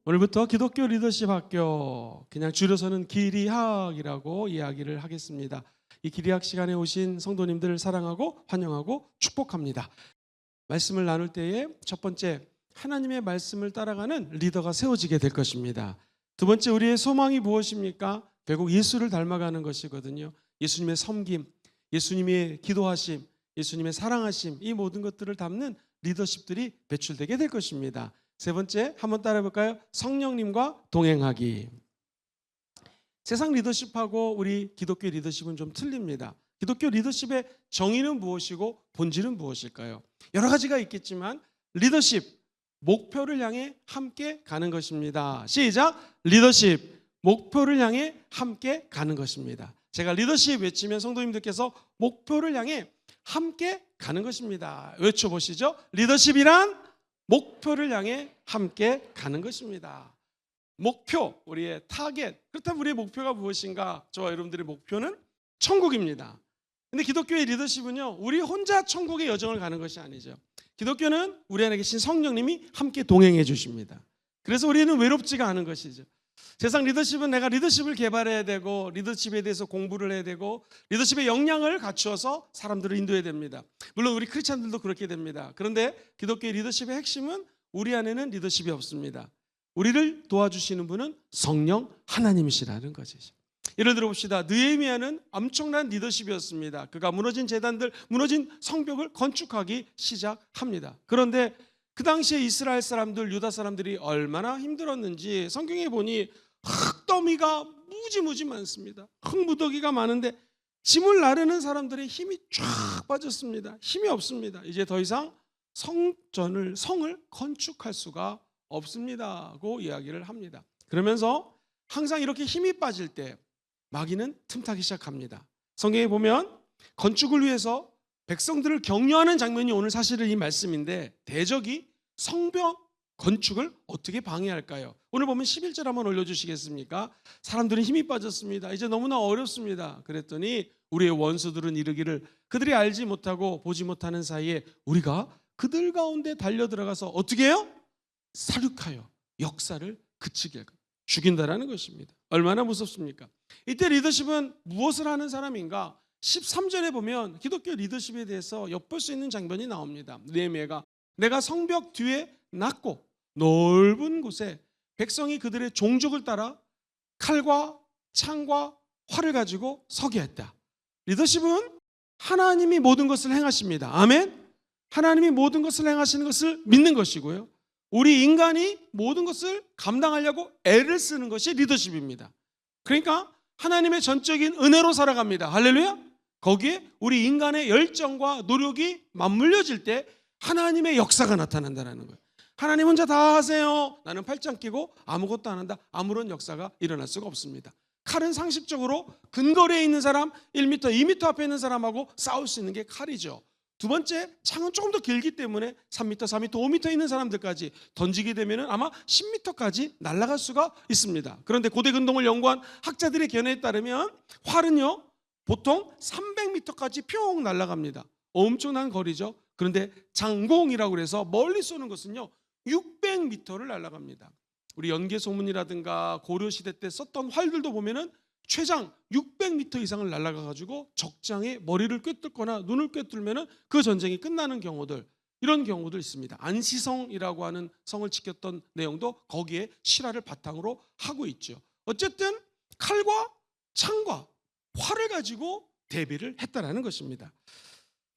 오늘부터 기독교 리더십 학교, 그냥 줄여서는 기리학이라고 이야기를 하겠습니다. 이 기리학 시간에 오신 성도님들을 사랑하고 환영하고 축복합니다. 말씀을 나눌 때에 첫 번째, 하나님의 말씀을 따라가는 리더가 세워지게 될 것입니다. 두 번째, 우리의 소망이 무엇입니까? 결국 예수를 닮아가는 것이거든요. 예수님의 섬김, 예수님의 기도하심, 예수님의 사랑하심, 이 모든 것들을 담는 리더십들이 배출되게 될 것입니다. 세 번째, 한번 따라해 볼까요? 성령님과 동행하기. 세상 리더십하고 우리 기독교 리더십은 좀 틀립니다. 기독교 리더십의 정의는 무엇이고 본질은 무엇일까요? 여러 가지가 있겠지만 리더십, 목표를 향해 함께 가는 것입니다. 시작! 리더십, 목표를 향해 함께 가는 것입니다. 제가 리더십 외치면 성도님들께서 목표를 향해 함께 가는 것입니다. 외쳐보시죠. 리더십이란 목표를 향해 함께 가는 것입니다. 목표, 우리의 타겟. 그렇다면 우리의 목표가 무엇인가? 저와 여러분들의 목표는 천국입니다. 근데 기독교의 리더십은요, 우리 혼자 천국의 여정을 가는 것이 아니죠. 기독교는 우리 안에 계신 성령님이 함께 동행해 주십니다. 그래서 우리는 외롭지가 않은 것이죠. 세상 리더십은 내가 리더십을 개발해야 되고 리더십에 대해서 공부를 해야 되고 리더십의 역량을 갖추어서 사람들을 인도해야 됩니다. 물론 우리 크리스찬들도 그렇게 됩니다. 그런데 기독교의 리더십의 핵심은 우리 안에는 리더십이 없습니다. 우리를 도와주시는 분은 성령 하나님이시라는 것이죠. 예를 들어 봅시다. 느헤미야는 엄청난 리더십이었습니다. 그가 무너진 제단들, 무너진 성벽을 건축하기 시작합니다. 그런데 그 당시에 이스라엘 사람들, 유다 사람들이 얼마나 힘들었는지 성경에 보니 흙더미가 무지무지 많습니다. 흙무더기가 많은데 짐을 나르는 사람들의 힘이 쫙 빠졌습니다. 힘이 없습니다. 이제 더 이상 성을 건축할 수가 없습니다고 이야기를 합니다. 그러면서 항상 이렇게 힘이 빠질 때 마귀는 틈타기 시작합니다. 성경에 보면 건축을 위해서 백성들을 격려하는 장면이 오늘 사실은 이 말씀인데, 대적이 성벽 건축을 어떻게 방해할까요? 오늘 보면 11절 한번 올려주시겠습니까? 사람들은 힘이 빠졌습니다. 이제 너무나 어렵습니다. 그랬더니 우리의 원수들은 이르기를 그들이 알지 못하고 보지 못하는 사이에 우리가 그들 가운데 달려들어가서 어떻게 해요? 사륙하여 역사를 그치게 할까? 죽인다라는 것입니다. 얼마나 무섭습니까? 이때 리더십은 무엇을 하는 사람인가? 13절에 보면 기독교 리더십에 대해서 엿볼 수 있는 장면이 나옵니다. 느헤미야가 내가 성벽 뒤에 낮고 넓은 곳에 백성이 그들의 종족을 따라 칼과 창과 활을 가지고 서게 했다. 리더십은 하나님이 모든 것을 행하십니다. 아멘. 하나님이 모든 것을 행하시는 것을 믿는 것이고요, 우리 인간이 모든 것을 감당하려고 애를 쓰는 것이 리더십입니다. 그러니까 하나님의 전적인 은혜로 살아갑니다. 할렐루야. 거기에 우리 인간의 열정과 노력이 맞물려질 때 하나님의 역사가 나타난다는 거예요. 하나님 혼자 다 하세요. 나는 팔짱 끼고 아무것도 안 한다. 아무런 역사가 일어날 수가 없습니다. 칼은 상식적으로 근거리에 있는 사람, 1m, 2m 앞에 있는 사람하고 싸울 수 있는 게 칼이죠. 두 번째, 창은 조금 더 길기 때문에 3m, 4m, 5m 있는 사람들까지 던지게 되면 아마 10m까지 날아갈 수가 있습니다. 그런데 고대 근동을 연구한 학자들의 견해에 따르면 활은요, 보통 300m까지 평 날아갑니다. 엄청난 거리죠. 그런데 장공이라고 해서 멀리 쏘는 것은요 600m를 날아갑니다. 우리 연개소문이라든가 고려시대 때 썼던 활들도 보면은 최장 600m 이상을 날아가가지고 적장에 머리를 꿰뚫거나 눈을 꿰뚫면은 그 전쟁이 끝나는 경우들, 이런 경우도 있습니다. 안시성이라고 하는 성을 지켰던 내용도 거기에 실화를 바탕으로 하고 있죠. 어쨌든 칼과 창과 활을 가지고 대비를 했다라는 것입니다.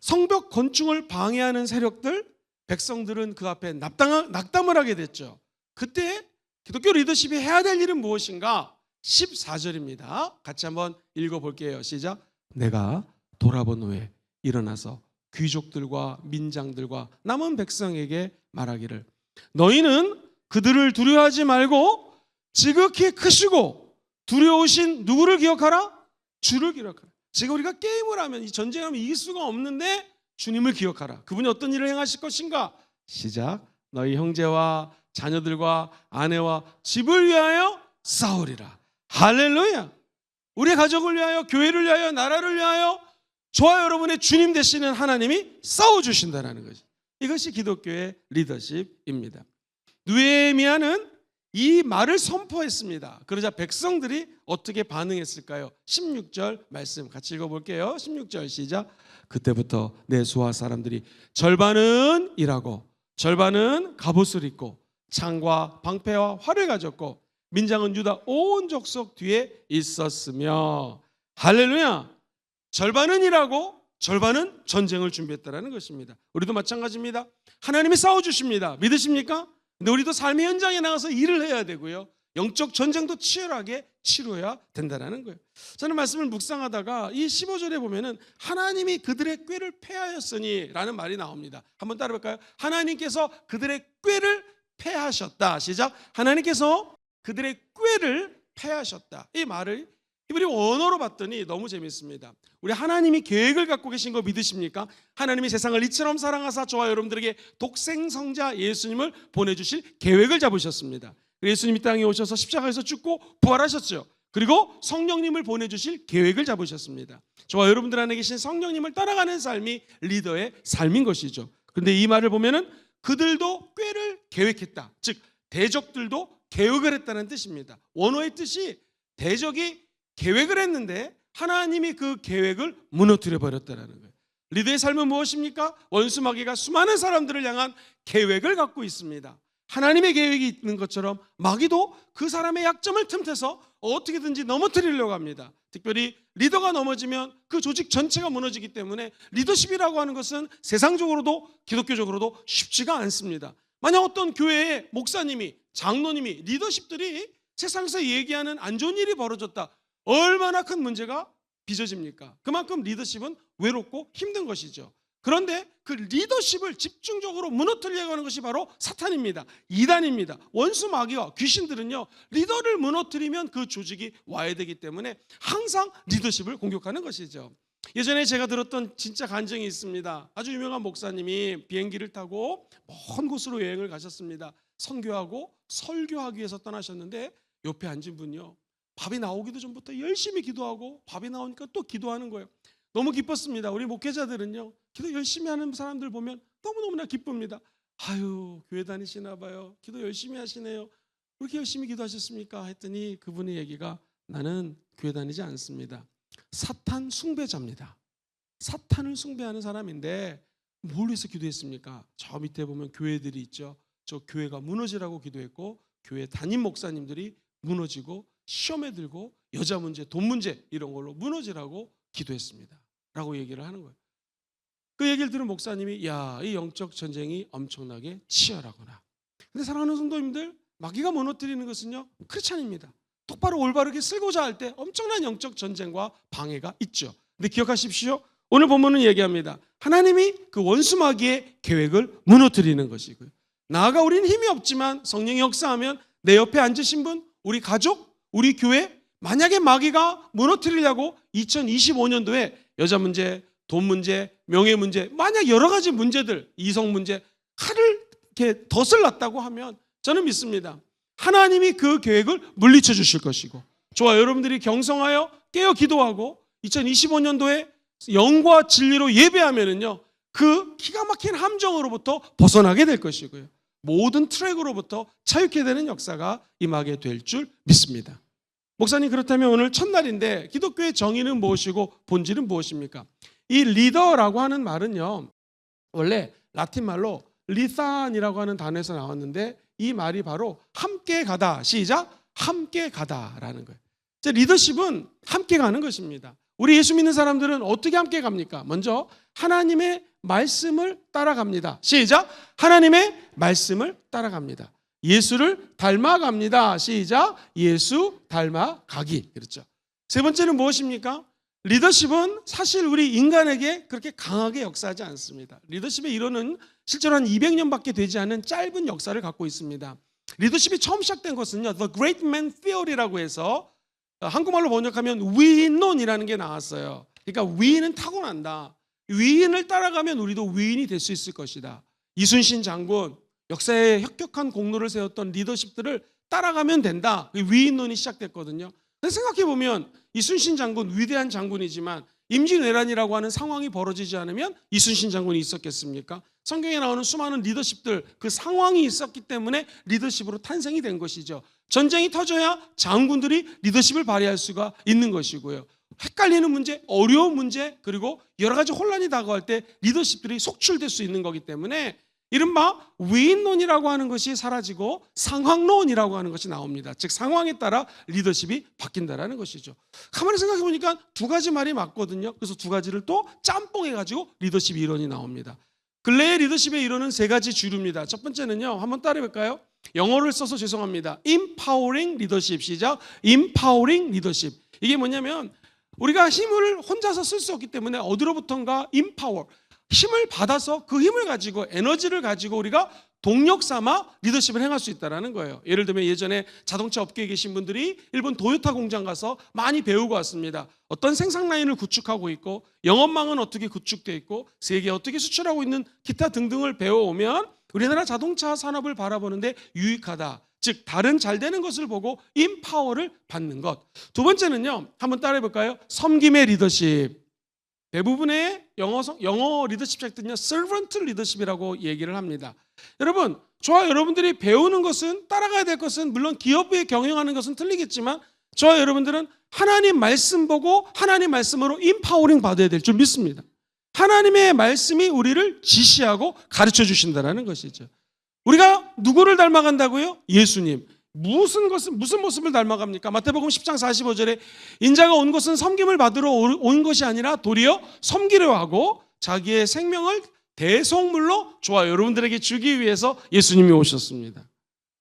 성벽 건축을 방해하는 세력들, 백성들은 그 앞에 낙담을 하게 됐죠. 그때 기독교 리더십이 해야 될 일은 무엇인가? 14절입니다. 같이 한번 읽어볼게요. 시작. 내가 돌아본 후에 일어나서 귀족들과 민장들과 남은 백성에게 말하기를 너희는 그들을 두려워하지 말고 지극히 크시고 두려우신 누구를 기억하라? 주를 기억하라. 지금 우리가 게임을 하면, 이 전쟁하면 이길 수가 없는데 주님을 기억하라. 그분이 어떤 일을 행하실 것인가? 시작. 너희 형제와 자녀들과 아내와 집을 위하여 싸우리라. 할렐루야. 우리의 가족을 위하여, 교회를 위하여, 나라를 위하여 저와 여러분의 주님 되시는 하나님이 싸워주신다는 것이, 이것이 기독교의 리더십입니다. 느헤미야는 이 말을 선포했습니다. 그러자 백성들이 어떻게 반응했을까요? 16절 말씀 같이 읽어볼게요. 16절 시작. 그때부터 내 수하 사람들이 절반은 일하고 절반은 갑옷을 입고 창과 방패와 활을 가졌고 민장은 유다 온 족속 뒤에 있었으며. 할렐루야. 절반은 일하고 절반은 전쟁을 준비했다라는 것입니다. 우리도 마찬가지입니다. 하나님이 싸워주십니다. 믿으십니까? 근데 우리도 삶의 현장에 나가서 일을 해야 되고요. 영적 전쟁도 치열하게 치러야 된다는 거예요. 저는 말씀을 묵상하다가 이 15절에 보면은 하나님이 그들의 꾀를 패하였으니 라는 말이 나옵니다. 한번 따라볼까요? 하나님께서 그들의 꾀를 패하셨다. 시작. 하나님께서 그들의 꾀를 패하셨다. 이 말을 히브리 원어로 봤더니 너무 재밌습니다. 우리 하나님이 계획을 갖고 계신 거 믿으십니까? 하나님이 세상을 이처럼 사랑하사 저와 여러분들에게 독생성자 예수님을 보내주실 계획을 잡으셨습니다. 예수님이 땅에 오셔서 십자가에서 죽고 부활하셨죠. 그리고 성령님을 보내주실 계획을 잡으셨습니다. 저와 여러분들 안에 계신 성령님을 따라가는 삶이 리더의 삶인 것이죠. 그런데 이 말을 보면은 그들도 꾀를 계획했다. 즉 대적들도 계획을 했다는 뜻입니다. 원어의 뜻이 대적이 계획을 했는데 하나님이 그 계획을 무너뜨려 버렸다는 거예요. 리더의 삶은 무엇입니까? 원수 마귀가 수많은 사람들을 향한 계획을 갖고 있습니다. 하나님의 계획이 있는 것처럼 마귀도 그 사람의 약점을 틈타서 어떻게든지 넘어뜨리려고 합니다. 특별히 리더가 넘어지면 그 조직 전체가 무너지기 때문에 리더십이라고 하는 것은 세상적으로도 기독교적으로도 쉽지가 않습니다. 만약 어떤 교회의 목사님이, 장로님이, 리더십들이 세상에서 얘기하는 안 좋은 일이 벌어졌다. 얼마나 큰 문제가 빚어집니까? 그만큼 리더십은 외롭고 힘든 것이죠. 그런데 그 리더십을 집중적으로 무너뜨리려고 하는 것이 바로 사탄입니다. 이단입니다. 원수 마귀와 귀신들은요, 리더를 무너뜨리면 그 조직이 와야 되기 때문에 항상 리더십을 공격하는 것이죠. 예전에 제가 들었던 진짜 간증이 있습니다. 아주 유명한 목사님이 비행기를 타고 먼 곳으로 여행을 가셨습니다. 선교하고 설교하기 위해서 떠나셨는데 옆에 앉은 분이요, 밥이 나오기도 전부터 열심히 기도하고 밥이 나오니까 또 기도하는 거예요. 너무 기뻤습니다. 우리 목회자들은요, 기도 열심히 하는 사람들 보면 너무너무나 기쁩니다. 아유, 교회 다니시나 봐요. 기도 열심히 하시네요. 왜 이렇게 열심히 기도하셨습니까? 했더니 그분의 얘기가, 나는 교회 다니지 않습니다. 사탄 숭배자입니다. 사탄을 숭배하는 사람인데 뭘 위해서 기도했습니까? 저 밑에 보면 교회들이 있죠. 저 교회가 무너지라고 기도했고, 교회 담임 목사님들이 무너지고 시험에 들고 여자 문제, 돈 문제 이런 걸로 무너지라고 기도했습니다 라고 얘기를 하는 거예요. 그 얘기를 들은 목사님이, 야, 이 영적 전쟁이 엄청나게 치열하구나. 근데 사랑하는 성도님들, 마귀가 무너뜨리는 것은요, 크리스찬입니다. 똑바로 올바르게 쓰고자 할 때 엄청난 영적 전쟁과 방해가 있죠. 근데 기억하십시오. 오늘 본문은 얘기합니다. 하나님이 그 원수 마귀의 계획을 무너뜨리는 것이고요. 나아가 우리는 힘이 없지만 성령이 역사하면 내 옆에 앉으신 분, 우리 가족, 우리 교회, 만약에 마귀가 무너뜨리려고 2025년도에 여자 문제, 돈 문제, 명예 문제, 만약 여러 가지 문제들, 이성 문제, 칼을 이렇게 덫을 놨다고 하면 저는 믿습니다. 하나님이 그 계획을 물리쳐 주실 것이고, 저와 여러분들이 경성하여 깨어 기도하고 2025년도에 영과 진리로 예배하면은요, 그 기가 막힌 함정으로부터 벗어나게 될 것이고요, 모든 트랙으로부터 자유케 되는 역사가 임하게 될 줄 믿습니다. 목사님, 그렇다면 오늘 첫날인데 기독교의 정의는 무엇이고 본질은 무엇입니까? 이 리더라고 하는 말은요, 원래 라틴 말로 리산이라고 하는 단어에서 나왔는데 이 말이 바로 함께 가다. 시작. 함께 가다라는 거예요. 리더십은 함께 가는 것입니다. 우리 예수 믿는 사람들은 어떻게 함께 갑니까? 먼저 하나님의 말씀을 따라갑니다. 시작. 하나님의 말씀을 따라갑니다. 예수를 닮아갑니다. 시작. 예수 닮아가기. 그렇죠. 세 번째는 무엇입니까? 리더십은 사실 우리 인간에게 그렇게 강하게 역사하지 않습니다. 리더십의 이론은 실제로 한 200년밖에 되지 않은 짧은 역사를 갖고 있습니다. 리더십이 처음 시작된 것은요, The Great Man Theory라고 해서 한국말로 번역하면 위인론이라는 게 나왔어요. 그러니까 위인은 타고난다. 위인을 따라가면 우리도 위인이 될 수 있을 것이다. 이순신 장군, 역사에 혁혁한 공로를 세웠던 리더십들을 따라가면 된다. 위인론이 시작됐거든요. 생각해보면 이순신 장군, 위대한 장군이지만 임진왜란이라고 하는 상황이 벌어지지 않으면 이순신 장군이 있었겠습니까? 성경에 나오는 수많은 리더십들, 그 상황이 있었기 때문에 리더십으로 탄생이 된 것이죠. 전쟁이 터져야 장군들이 리더십을 발휘할 수가 있는 것이고요. 헷갈리는 문제, 어려운 문제, 그리고 여러 가지 혼란이 다가올 때 리더십들이 속출될 수 있는 거기 때문에 이른바 위인론이라고 하는 것이 사라지고 상황론이라고 하는 것이 나옵니다. 즉 상황에 따라 리더십이 바뀐다라는 것이죠. 가만히 생각해 보니까 두 가지 말이 맞거든요. 그래서 두 가지를 또 짬뽕해가지고 리더십 이론이 나옵니다. 근래의 리더십의 이론은 세 가지 주류입니다. 첫 번째는요, 한번 따라해볼까요? 영어를 써서 죄송합니다. Empowering leadership. 시작. Empowering leadership. 이게 뭐냐면 우리가 힘을 혼자서 쓸 수 없기 때문에 어디로부턴가 empower, 힘을 받아서 그 힘을 가지고 에너지를 가지고 우리가 동력 삼아 리더십을 행할 수 있다는 거예요. 예를 들면 예전에 자동차 업계에 계신 분들이 일본 도요타 공장 가서 많이 배우고 왔습니다. 어떤 생산 라인을 구축하고 있고 영업망은 어떻게 구축되어 있고 세계에 어떻게 수출하고 있는 기타 등등을 배워오면 우리나라 자동차 산업을 바라보는데 유익하다. 즉 다른 잘 되는 것을 보고 인파워를 받는 것. 두 번째는요, 한번 따라해 볼까요? 섬김의 리더십. 대부분의 영어 리더십 책들은요, servant 리더십이라고 얘기를 합니다. 여러분, 저와 여러분들이 배우는 것은, 따라가야 될 것은 물론 기업에 경영하는 것은 틀리겠지만 저와 여러분들은 하나님 말씀 보고 하나님 말씀으로 인파워링 받아야 될 줄 믿습니다. 하나님의 말씀이 우리를 지시하고 가르쳐 주신다는 것이죠. 우리가 누구를 닮아간다고요? 예수님. 무슨 모습을 닮아갑니까? 마태복음 10장 45절에 인자가 온 것은 섬김을 받으러 온 것이 아니라 도리어 섬기려 하고 자기의 생명을 대속물로 저와 여러분들에게 주기 위해서 예수님이 오셨습니다.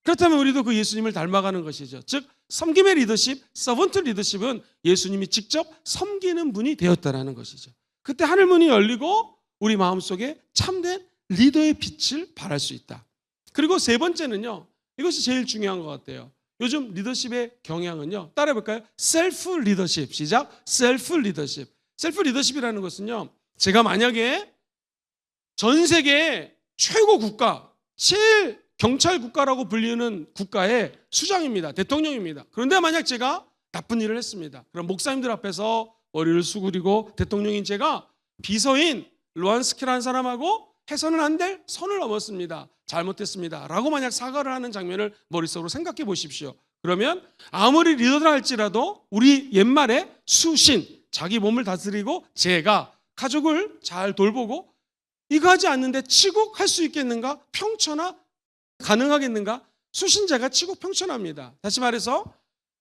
그렇다면 우리도 그 예수님을 닮아가는 것이죠. 즉 섬김의 리더십, 서번트 리더십은 예수님이 직접 섬기는 분이 되었다는 것이죠. 그때 하늘문이 열리고 우리 마음속에 참된 리더의 빛을 발할 수 있다. 그리고 세 번째는요, 이것이 제일 중요한 것 같아요. 요즘 리더십의 경향은요, 따라해볼까요? 셀프 리더십. 시작. 셀프 리더십. 셀프 리더십이라는 것은요, 제가 만약에 전 세계 최고 국가, 제일 경찰 국가라고 불리는 국가의 수장입니다. 대통령입니다. 그런데 만약 제가 나쁜 일을 했습니다. 그럼 목사님들 앞에서 머리를 수그리고 대통령인 제가 비서인 루안스키라는 사람하고 해서는 안 될 선을 넘었습니다. 잘못했습니다. 라고 만약 사과를 하는 장면을 머릿속으로 생각해 보십시오. 그러면 아무리 리더라 할지라도 우리 옛말에 수신, 자기 몸을 다스리고 제가 가족을 잘 돌보고 이거 하지 않는데 치국할 수 있겠는가? 평천하 가능하겠는가? 수신자가 치국 평천합니다. 다시 말해서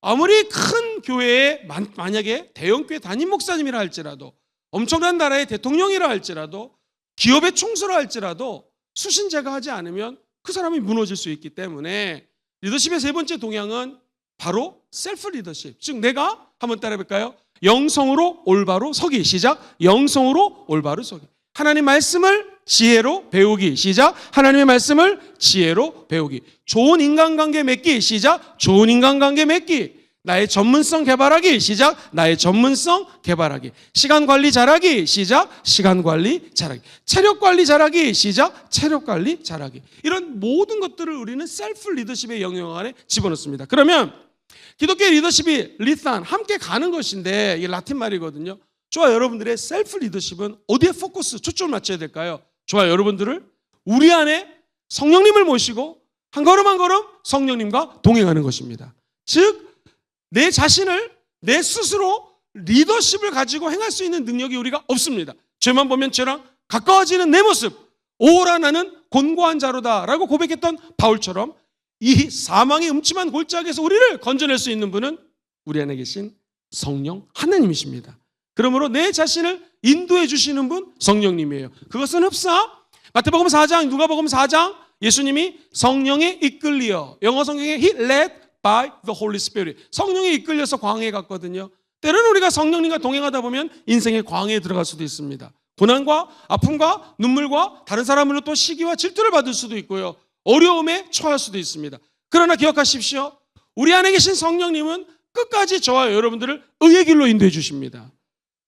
아무리 큰 교회에 만약에 대형교회 담임 목사님이라 할지라도 엄청난 나라의 대통령이라 할지라도 기업의 총수라 할지라도 수신제가 하지 않으면 그 사람이 무너질 수 있기 때문에 리더십의 세 번째 동향은 바로 셀프 리더십. 즉 내가 한번 따라해볼까요? 영성으로 올바로 서기. 시작. 영성으로 올바로 서기. 하나님 말씀을 지혜로 배우기. 시작. 하나님의 말씀을 지혜로 배우기. 좋은 인간관계 맺기. 시작. 좋은 인간관계 맺기. 나의 전문성 개발하기. 시작. 나의 전문성 개발하기. 시간 관리 잘하기. 시작. 시간 관리 잘하기. 체력 관리 잘하기. 시작. 체력 관리 잘하기. 이런 모든 것들을 우리는 셀프 리더십의 영역 안에 집어넣습니다. 그러면 기독교의 리더십이 리산, 함께 가는 것인데 이게 라틴 말이거든요. 저와 여러분들의 셀프 리더십은 어디에 포커스, 초점을 맞춰야 될까요? 저와 여러분들을 우리 안에 성령님을 모시고 한 걸음 한 걸음 성령님과 동행하는 것입니다. 즉 내 자신을 내 스스로 리더십을 가지고 행할 수 있는 능력이 우리가 없습니다. 죄만 보면 죄랑 가까워지는 내 모습, 오라 나는 곤고한 자로다라고 고백했던 바울처럼 이 사망의 음침한 골짜기에서 우리를 건져낼 수 있는 분은 우리 안에 계신 성령 하나님이십니다. 그러므로 내 자신을 인도해 주시는 분 성령님이에요. 그것은 흡사 마태복음 4장, 누가복음 4장 예수님이 성령에 이끌리어, 영어 성경에 He led by the Holy Spirit, 성령에 이끌려서 광야에 갔거든요. 때로는 우리가 성령님과 동행하다 보면 인생의 광야에 들어갈 수도 있습니다. 고난과 아픔과 눈물과 다른 사람으로 또 시기와 질투를 받을 수도 있고요. 어려움에 처할 수도 있습니다. 그러나 기억하십시오. 우리 안에 계신 성령님은 끝까지 저와 여러분들을 의의 길로 인도해 주십니다.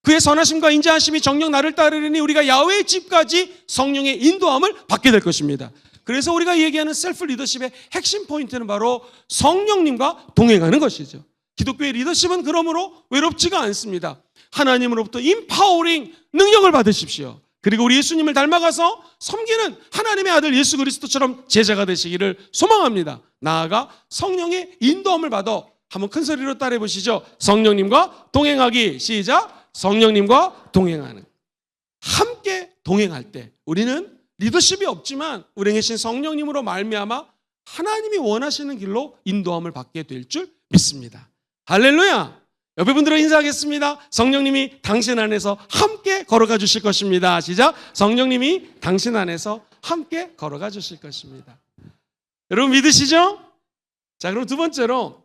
그의 선하심과 인자하심이 정녕 나를 따르리니 우리가 야훼의 집까지 성령의 인도함을 받게 될 것입니다. 그래서 우리가 얘기하는 셀프 리더십의 핵심 포인트는 바로 성령님과 동행하는 것이죠. 기독교의 리더십은 그러므로 외롭지가 않습니다. 하나님으로부터 인파워링 능력을 받으십시오. 그리고 우리 예수님을 닮아가서 섬기는 하나님의 아들 예수 그리스도처럼 제자가 되시기를 소망합니다. 나아가 성령의 인도함을 받아 한번 큰 소리로 따라해 보시죠. 성령님과 동행하기. 시작. 성령님과 동행하는. 함께 동행할 때 우리는 리더십이 없지만 우리 계신 성령님으로 말미암아 하나님이 원하시는 길로 인도함을 받게 될 줄 믿습니다. 할렐루야. 옆에 분들과 인사하겠습니다. 성령님이 당신 안에서 함께 걸어가 주실 것입니다. 시작. 성령님이 당신 안에서 함께 걸어가 주실 것입니다. 여러분 믿으시죠? 자, 그럼 두 번째로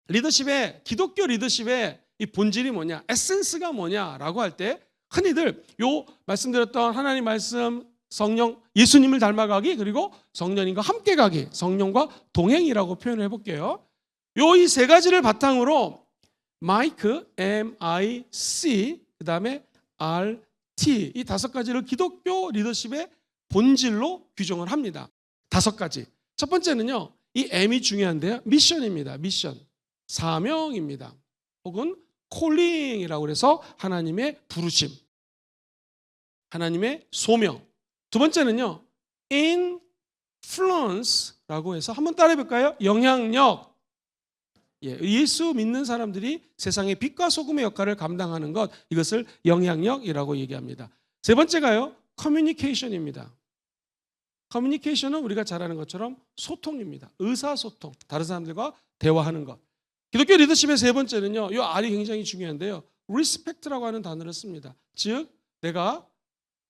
리더십의, 기독교 리더십의 이 본질이 뭐냐, 에센스가 뭐냐라고 할 때 흔히들 요 말씀드렸던 하나님 말씀, 성령, 예수님을 닮아가기, 그리고 성령님과 함께 가기, 성령과 동행이라고 표현을 해볼게요. 요 이 세 가지를 바탕으로 마이크, M-I-C, 그 다음에 R-T, 이 다섯 가지를 기독교 리더십의 본질로 규정을 합니다. 다섯 가지. 첫 번째는요, 이 M이 중요한데요, 미션입니다. 미션, 사명입니다. 혹은 콜링이라고 해서 하나님의 부르심, 하나님의 소명. 두 번째는요, influence라고 해서 한번 따라해 볼까요? 영향력. 예수 믿는 사람들이 세상의 빛과 소금의 역할을 감당하는 것, 이것을 영향력이라고 얘기합니다. 세 번째가요, 커뮤니케이션입니다. 커뮤니케이션은 우리가 잘 아는 것처럼 소통입니다. 의사소통, 다른 사람들과 대화하는 것. 기독교 리더십의 세 번째는요, 이 R이 굉장히 중요한데요, respect라고 하는 단어를 씁니다. 즉, 내가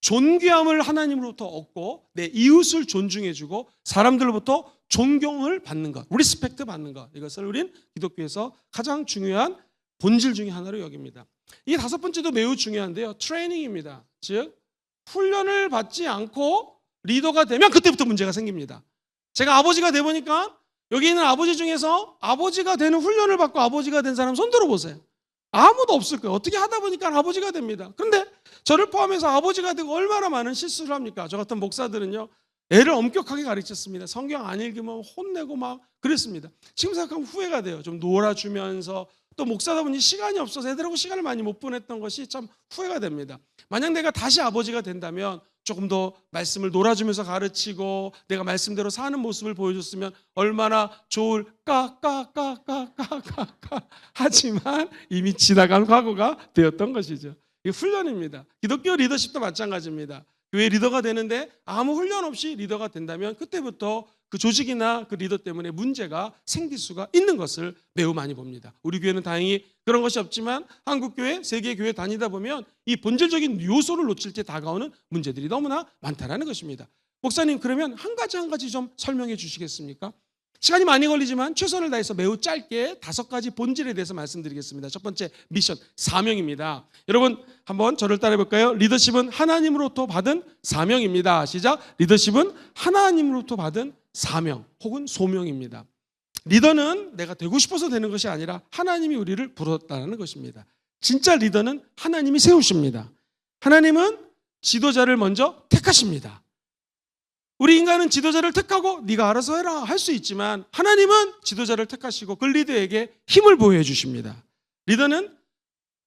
존귀함을 하나님으로부터 얻고 내 이웃을 존중해주고 사람들로부터 존경을 받는 것, 리스펙트 받는 것, 이것을 우린 기독교에서 가장 중요한 본질 중에 하나로 여깁니다. 이 다섯 번째도 매우 중요한데요, 트레이닝입니다. 즉, 훈련을 받지 않고 리더가 되면 그때부터 문제가 생깁니다. 제가 아버지가 돼 보니까 여기 있는 아버지 중에서 아버지가 되는 훈련을 받고 아버지가 된 사람 손 들어보세요. 아무도 없을 거예요. 어떻게 하다 보니까 아버지가 됩니다. 그런데 저를 포함해서 아버지가 되고 얼마나 많은 실수를 합니까? 저 같은 목사들은요, 애를 엄격하게 가르쳤습니다. 성경 안 읽으면 혼내고 막 그랬습니다. 지금 생각하면 후회가 돼요. 좀 놀아주면서, 또 목사다 보니 시간이 없어서 애들하고 시간을 많이 못 보냈던 것이 참 후회가 됩니다. 만약 내가 다시 아버지가 된다면 조금 더 말씀을 놀아주면서 가르치고 내가 말씀대로 사는 모습을 보여줬으면 얼마나 좋을까. 하지만 이미 지나간 과거가 되었던 것이죠. 이게 훈련입니다. 기독교 리더십도 마찬가지입니다. 교회 리더가 되는데 아무 훈련 없이 리더가 된다면 그때부터 그 조직이나 그 리더 때문에 문제가 생길 수가 있는 것을 매우 많이 봅니다. 우리 교회는 다행히 그런 것이 없지만 한국교회, 세계교회 다니다 보면 이 본질적인 요소를 놓칠 때 다가오는 문제들이 너무나 많다는 것입니다. 목사님, 그러면 한 가지 좀 설명해 주시겠습니까? 시간이 많이 걸리지만 최선을 다해서 매우 짧게 다섯 가지 본질에 대해서 말씀드리겠습니다. 첫 번째, 미션, 사명입니다. 여러분 한번 저를 따라해 볼까요? 리더십은 하나님으로부터 받은 사명입니다. 시작. 리더십은 하나님으로부터 받은 사명 혹은 소명입니다. 리더는 내가 되고 싶어서 되는 것이 아니라 하나님이 우리를 부르셨다는 것입니다. 진짜 리더는 하나님이 세우십니다. 하나님은 지도자를 먼저 택하십니다. 우리 인간은 지도자를 택하고 네가 알아서 해라 할 수 있지만 하나님은 지도자를 택하시고 그 리더에게 힘을 보여해 주십니다. 리더는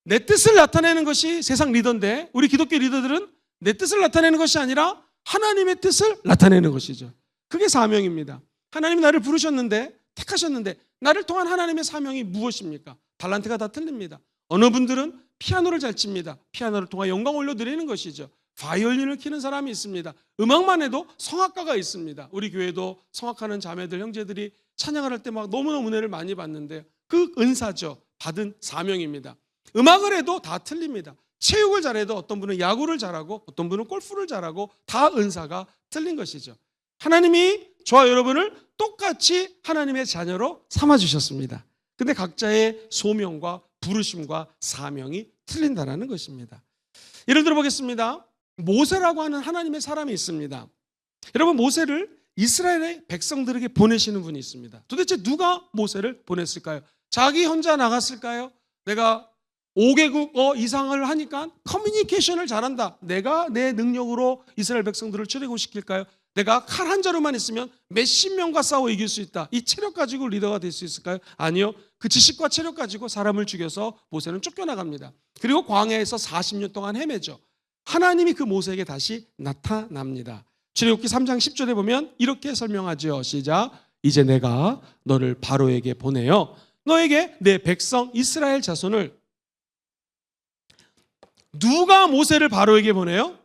내 뜻을 나타내는 것이 세상 리더인데 우리 기독교 리더들은 내 뜻을 나타내는 것이 아니라 하나님의 뜻을 나타내는 것이죠. 그게 사명입니다. 하나님이 나를 부르셨는데, 택하셨는데 나를 통한 하나님의 사명이 무엇입니까? 달란트가 다 틀립니다. 어느 분들은 피아노를 잘 칩니다. 피아노를 통해 영광 올려드리는 것이죠. 바이올린을 키는 사람이 있습니다. 음악만 해도 성악가가 있습니다. 우리 교회도 성악하는 자매들, 형제들이 찬양을 할 때 막 너무너무 은혜를 많이 받는데 그 은사죠. 받은 사명입니다. 음악을 해도 다 틀립니다. 체육을 잘해도 어떤 분은 야구를 잘하고 어떤 분은 골프를 잘하고 다 은사가 틀린 것이죠. 하나님이 저와 여러분을 똑같이 하나님의 자녀로 삼아주셨습니다. 근데 각자의 소명과 부르심과 사명이 틀린다는 것입니다. 예를 들어 보겠습니다. 모세라고 하는 하나님의 사람이 있습니다. 여러분, 모세를 이스라엘의 백성들에게 보내시는 분이 있습니다. 도대체 누가 모세를 보냈을까요? 자기 혼자 나갔을까요? 내가 5개국어 이상을 하니까 커뮤니케이션을 잘한다. 내가 내 능력으로 이스라엘 백성들을 출애굽시킬까요? 내가 칼 한 자루만 있으면 몇십 명과 싸워 이길 수 있다. 이 체력 가지고 리더가 될 수 있을까요? 아니요. 그 지식과 체력 가지고 사람을 죽여서 모세는 쫓겨나갑니다. 그리고 광야에서 40년 동안 헤매죠. 하나님이 그 모세에게 다시 나타납니다. 출애굽기 3장 10절에 보면 이렇게 설명하죠. 시작. 이제 내가 너를 바로에게 보내어 너에게 내 백성 이스라엘 자손을. 누가 모세를 바로에게 보내요?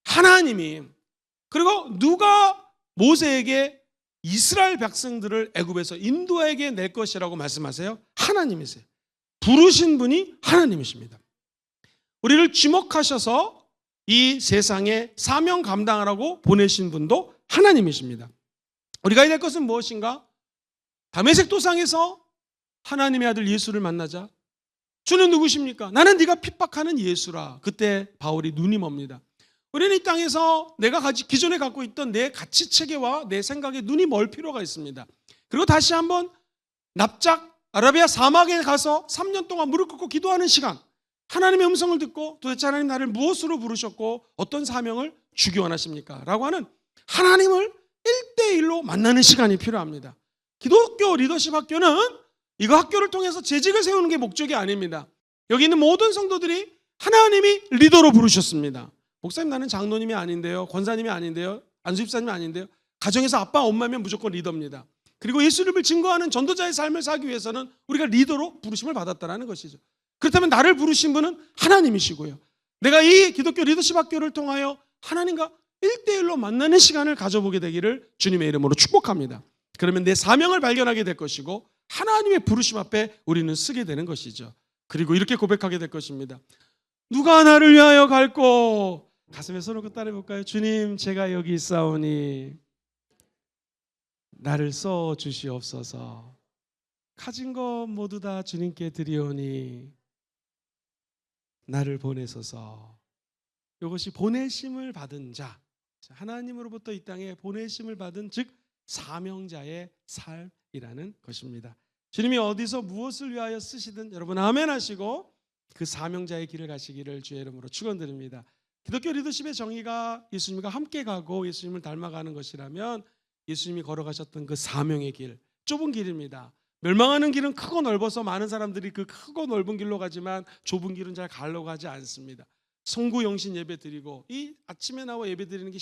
하나님이. 그리고 누가 모세에게 이스라엘 백성들을 애굽에서 인도에게 낼 것이라고 말씀하세요? 하나님이세요. 부르신 분이 하나님이십니다. 우리를 지목하셔서 이 세상에 사명 감당하라고 보내신 분도 하나님이십니다. 우리가 해야 될 것은 무엇인가? 다메섹 도상에서 하나님의 아들 예수를 만나자. 주는 누구십니까? 나는 네가 핍박하는 예수라. 그때 바울이 눈이 멉니다. 우리는 이 땅에서 내가 기존에 갖고 있던 내 가치 체계와 내 생각에 눈이 멀 필요가 있습니다. 그리고 다시 한번 납작 아라비아 사막에 가서 3년 동안 무릎 꿇고 기도하는 시간, 하나님의 음성을 듣고 도대체 하나님 나를 무엇으로 부르셨고 어떤 사명을 주기 원하십니까? 라고 하는 하나님을 1대1로 만나는 시간이 필요합니다. 기독교 리더십 학교는 이거 학교를 통해서 재직을 세우는 게 목적이 아닙니다. 여기 있는 모든 성도들이 하나님이 리더로 부르셨습니다. 목사님 나는 장로님이 아닌데요, 권사님이 아닌데요, 안수집사님이 아닌데요. 가정에서 아빠 엄마면 무조건 리더입니다. 그리고 예수님을 증거하는 전도자의 삶을 살기 위해서는 우리가 리더로 부르심을 받았다는 것이죠. 그렇다면 나를 부르신 분은 하나님이시고요. 내가 이 기독교 리더십 학교를 통하여 하나님과 1대1로 만나는 시간을 가져보게 되기를 주님의 이름으로 축복합니다. 그러면 내 사명을 발견하게 될 것이고 하나님의 부르심 앞에 우리는 서게 되는 것이죠. 그리고 이렇게 고백하게 될 것입니다. 누가 나를 위하여 갈꼬? 가슴에 손을 얹고 따라해볼까요? 주님, 제가 여기 있사오니 나를 써 주시옵소서. 가진 것 모두 다 주님께 드리오니 나를 보내소서. 이것이 보내심을 받은 자, 하나님으로부터 이 땅에 보내심을 받은 즉 사명자의 삶이라는 것입니다. 주님이 어디서 무엇을 위하여 쓰시든 여러분 아멘 하시고 그 사명자의 길을 가시기를 주의 이름으로 축원드립니다. 기독교 리더십의 정의가 예수님과 함께 가고 예수님을 닮아가는 것이라면 예수님이 걸어가셨던 그 사명의 길, 좁은 길입니다. 멸망하는 길은 크고 넓어서 많은 사람들이 그 크고 넓은 길로 가지만 좁은 길은 잘 가려고 하지 않습니다. 성구 영신 예배 드리고 이 아침에 나와 예배 드리는 게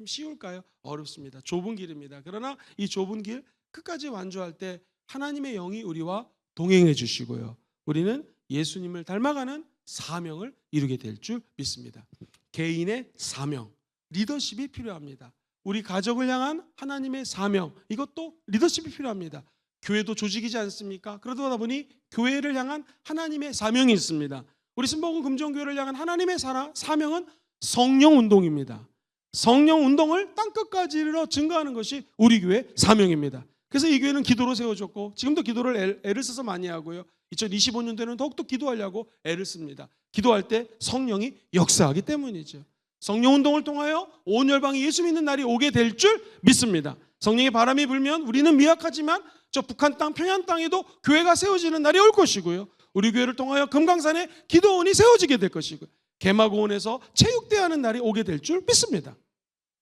쉬울까요? 어렵습니다. 좁은 길입니다. 그러나 이 좁은 길 끝까지 완주할 때 하나님의 영이 우리와 동행해 주시고요. 우리는 예수님을 닮아가는 사명을 이루게 될 줄 믿습니다. 개인의 사명, 리더십이 필요합니다. 우리 가족을 향한 하나님의 사명, 이것도 리더십이 필요합니다. 교회도 조직이지 않습니까? 그러다 보니 교회를 향한 하나님의 사명이 있습니다. 우리 신복음 금정교회를 향한 하나님의 사명은 성령 운동입니다. 성령 운동을 땅끝까지 이르러 증거하는 것이 우리 교회 사명입니다. 그래서 이 교회는 기도로 세워졌고 지금도 기도를 애를 써서 많이 하고요. 2025년도에는 더욱더 기도하려고 애를 씁니다. 기도할 때 성령이 역사하기 때문이죠. 성령 운동을 통하여 온 열방이 예수 믿는 날이 오게 될 줄 믿습니다. 성령의 바람이 불면 우리는 미약하지만 저 북한 땅, 평양 땅에도 교회가 세워지는 날이 올 것이고요. 우리 교회를 통하여 금강산에 기도원이 세워지게 될 것이고요. 개마고원에서 체육대회하는 날이 오게 될 줄 믿습니다.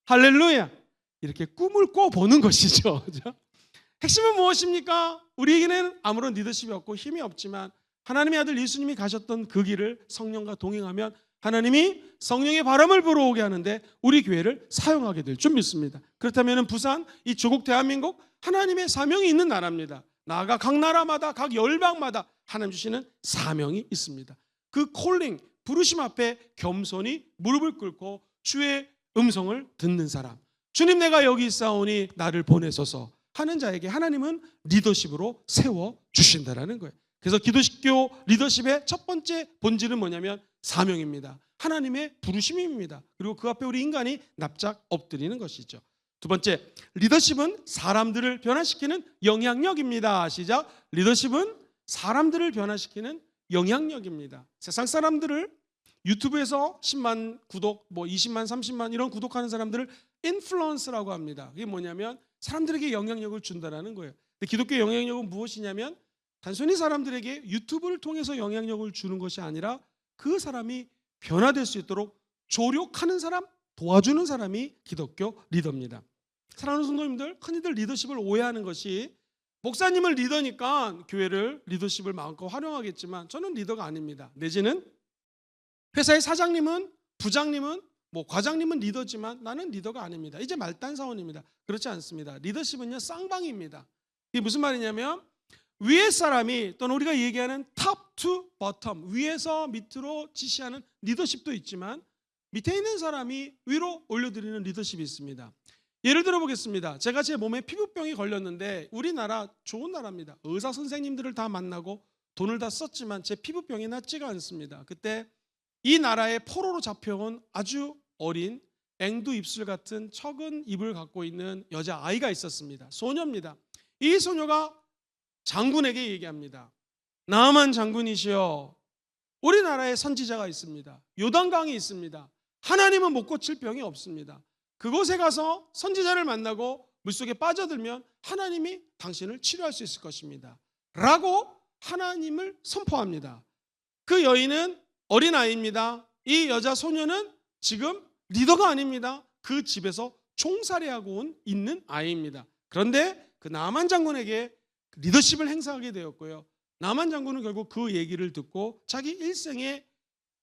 할렐루야! 이렇게 꿈을 꿔보는 것이죠. 핵심은 무엇입니까? 우리에게는 아무런 리더십이 없고 힘이 없지만 하나님의 아들 예수님이 가셨던 그 길을 성령과 동행하면 하나님이 성령의 바람을 불어오게 하는데 우리 교회를 사용하게 될 줄 믿습니다. 그렇다면 부산, 이 조국 대한민국 하나님의 사명이 있는 나라입니다. 나아가 각 나라마다 각 열방마다 하나님 주시는 사명이 있습니다. 그 콜링, 부르심 앞에 겸손히 무릎을 꿇고 주의 음성을 듣는 사람, 주님 내가 여기 있사오니 나를 보내소서 하는 자에게 하나님은 리더십으로 세워주신다는 거예요. 그래서 기독교 리더십의 첫 번째 본질은 뭐냐면 사명입니다. 하나님의 부르심입니다. 그리고 그 앞에 우리 인간이 납작 엎드리는 것이죠. 두 번째, 리더십은 사람들을 변화시키는 영향력입니다. 시작. 리더십은 사람들을 변화시키는 영향력입니다. 세상 사람들을 유튜브에서 10만 구독, 20만, 30만 이런 구독하는 사람들을 인플루언서라고 합니다. 그게 뭐냐면 사람들에게 영향력을 준다는 거예요. 근데 기독교의 영향력은 무엇이냐면 단순히 사람들에게 유튜브를 통해서 영향력을 주는 것이 아니라 그 사람이 변화될 수 있도록 조력하는 사람, 도와주는 사람이 기독교 리더입니다. 사랑하는 성도님들, 흔히들 리더십을 오해하는 것이 목사님을 리더니까 교회를 리더십을 마음껏 활용하겠지만 저는 리더가 아닙니다. 내지는 회사의 사장님은, 부장님은, 과장님은 리더지만 나는 리더가 아닙니다. 이제 말단 사원입니다. 그렇지 않습니다. 리더십은요, 쌍방입니다. 이게 무슨 말이냐면 위에 사람이, 또는 우리가 얘기하는 top to bottom, 위에서 밑으로 지시하는 리더십도 있지만 밑에 있는 사람이 위로 올려드리는 리더십이 있습니다. 예를 들어 보겠습니다. 제가 제 몸에 피부병이 걸렸는데, 우리나라 좋은 나라입니다. 의사 선생님들을 다 만나고 돈을 다 썼지만 제 피부병이 낫지가 않습니다. 그때 이 나라의 포로로 잡혀온 아주 어린 앵두 입술 같은 척은 입을 갖고 있는 여자아이가 있었습니다. 소녀입니다. 이 소녀가 장군에게 얘기합니다. 나아만 장군이시여, 우리나라에 선지자가 있습니다. 요단강이 있습니다. 하나님은 못 고칠 병이 없습니다. 그곳에 가서 선지자를 만나고 물속에 빠져들면 하나님이 당신을 치료할 수 있을 것입니다. 라고 하나님을 선포합니다. 그 여인은 어린아이입니다. 이 여자 소녀는 지금 리더가 아닙니다. 그 집에서 총살이하고 있는 아이입니다. 그런데 그 나만 장군에게 리더십을 행사하게 되었고요. 나만 장군은 결국 그 얘기를 듣고 자기 일생에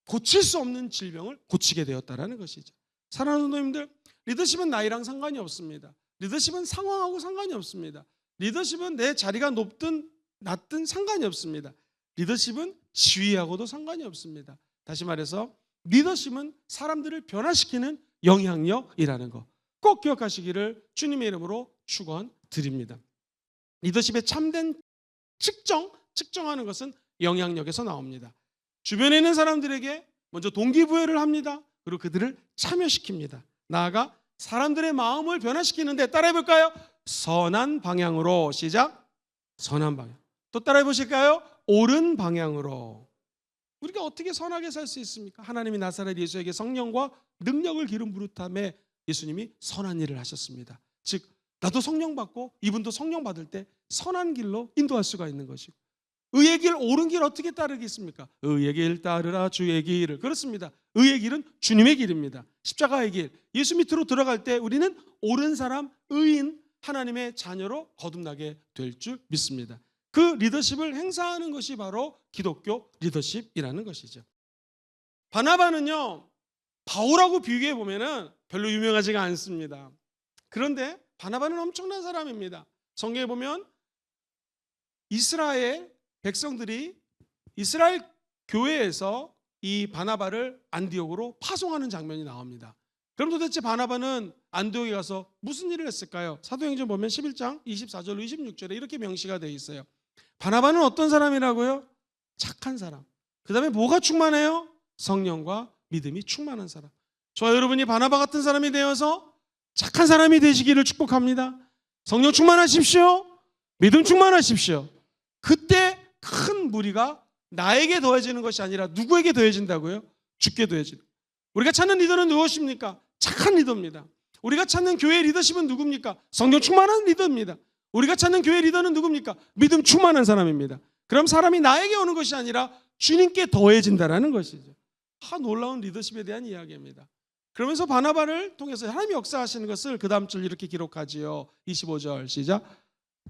고칠 수 없는 질병을 고치게 되었다는 것이죠. 사랑하는 성도님들, 리더십은 나이랑 상관이 없습니다. 리더십은 상황하고 상관이 없습니다. 리더십은 내 자리가 높든 낮든 상관이 없습니다. 리더십은 지위하고도 상관이 없습니다. 다시 말해서 리더십은 사람들을 변화시키는 영향력이라는 거 꼭 기억하시기를 주님의 이름으로 축원드립니다. 리더십의 참된 측정하는 것은 영향력에서 나옵니다. 주변에 있는 사람들에게 먼저 동기부여를 합니다. 그리고 그들을 참여시킵니다. 나아가 사람들의 마음을 변화시키는데, 따라해볼까요? 선한 방향으로. 시작. 선한 방향. 또 따라해보실까요? 옳은 방향으로. 우리가 어떻게 선하게 살 수 있습니까? 하나님이 나사렛 예수에게 성령과 능력을 기름 부르심에 예수님이 선한 일을 하셨습니다. 즉 나도 성령 받고 이분도 성령 받을 때 선한 길로 인도할 수가 있는 것이고, 의의 길, 옳은 길 어떻게 따르겠습니까? 의의 길 따르라 주의 길을. 그렇습니다. 의의 길은 주님의 길입니다. 십자가의 길, 예수 밑으로 들어갈 때 우리는 옳은 사람, 의인, 하나님의 자녀로 거듭나게 될 줄 믿습니다. 그 리더십을 행사하는 것이 바로 기독교 리더십이라는 것이죠. 바나바는요, 바울하고 비교해 보면은 별로 유명하지가 않습니다. 그런데 바나바는 엄청난 사람입니다. 성경에 보면 이스라엘 백성들이 이스라엘 교회에서 이 바나바를 안디옥으로 파송하는 장면이 나옵니다. 그럼 도대체 바나바는 안디옥에 가서 무슨 일을 했을까요? 사도행전 보면 11장 24절 26절에 이렇게 명시가 되어 있어요. 바나바는 어떤 사람이라고요? 착한 사람. 그 다음에 뭐가 충만해요? 성령과 믿음이 충만한 사람. 저와 여러분이 바나바 같은 사람이 되어서 착한 사람이 되시기를 축복합니다. 성령 충만하십시오. 믿음 충만하십시오. 그때 큰 무리가 나에게 더해지는 것이 아니라 누구에게 더해진다고요? 주께 더해지는. 우리가 찾는 리더는 무엇입니까? 착한 리더입니다. 우리가 찾는 교회 리더십은 누굽니까? 성령 충만한 리더입니다. 우리가 찾는 교회 리더는 누굽니까? 믿음 충만한 사람입니다. 그럼 사람이 나에게 오는 것이 아니라 주님께 더해진다라는 것이죠. 놀라운 리더십에 대한 이야기입니다. 그러면서 바나바를 통해서 하나님이 역사하시는 것을 그 다음 줄 이렇게 기록하지요. 25절 시작.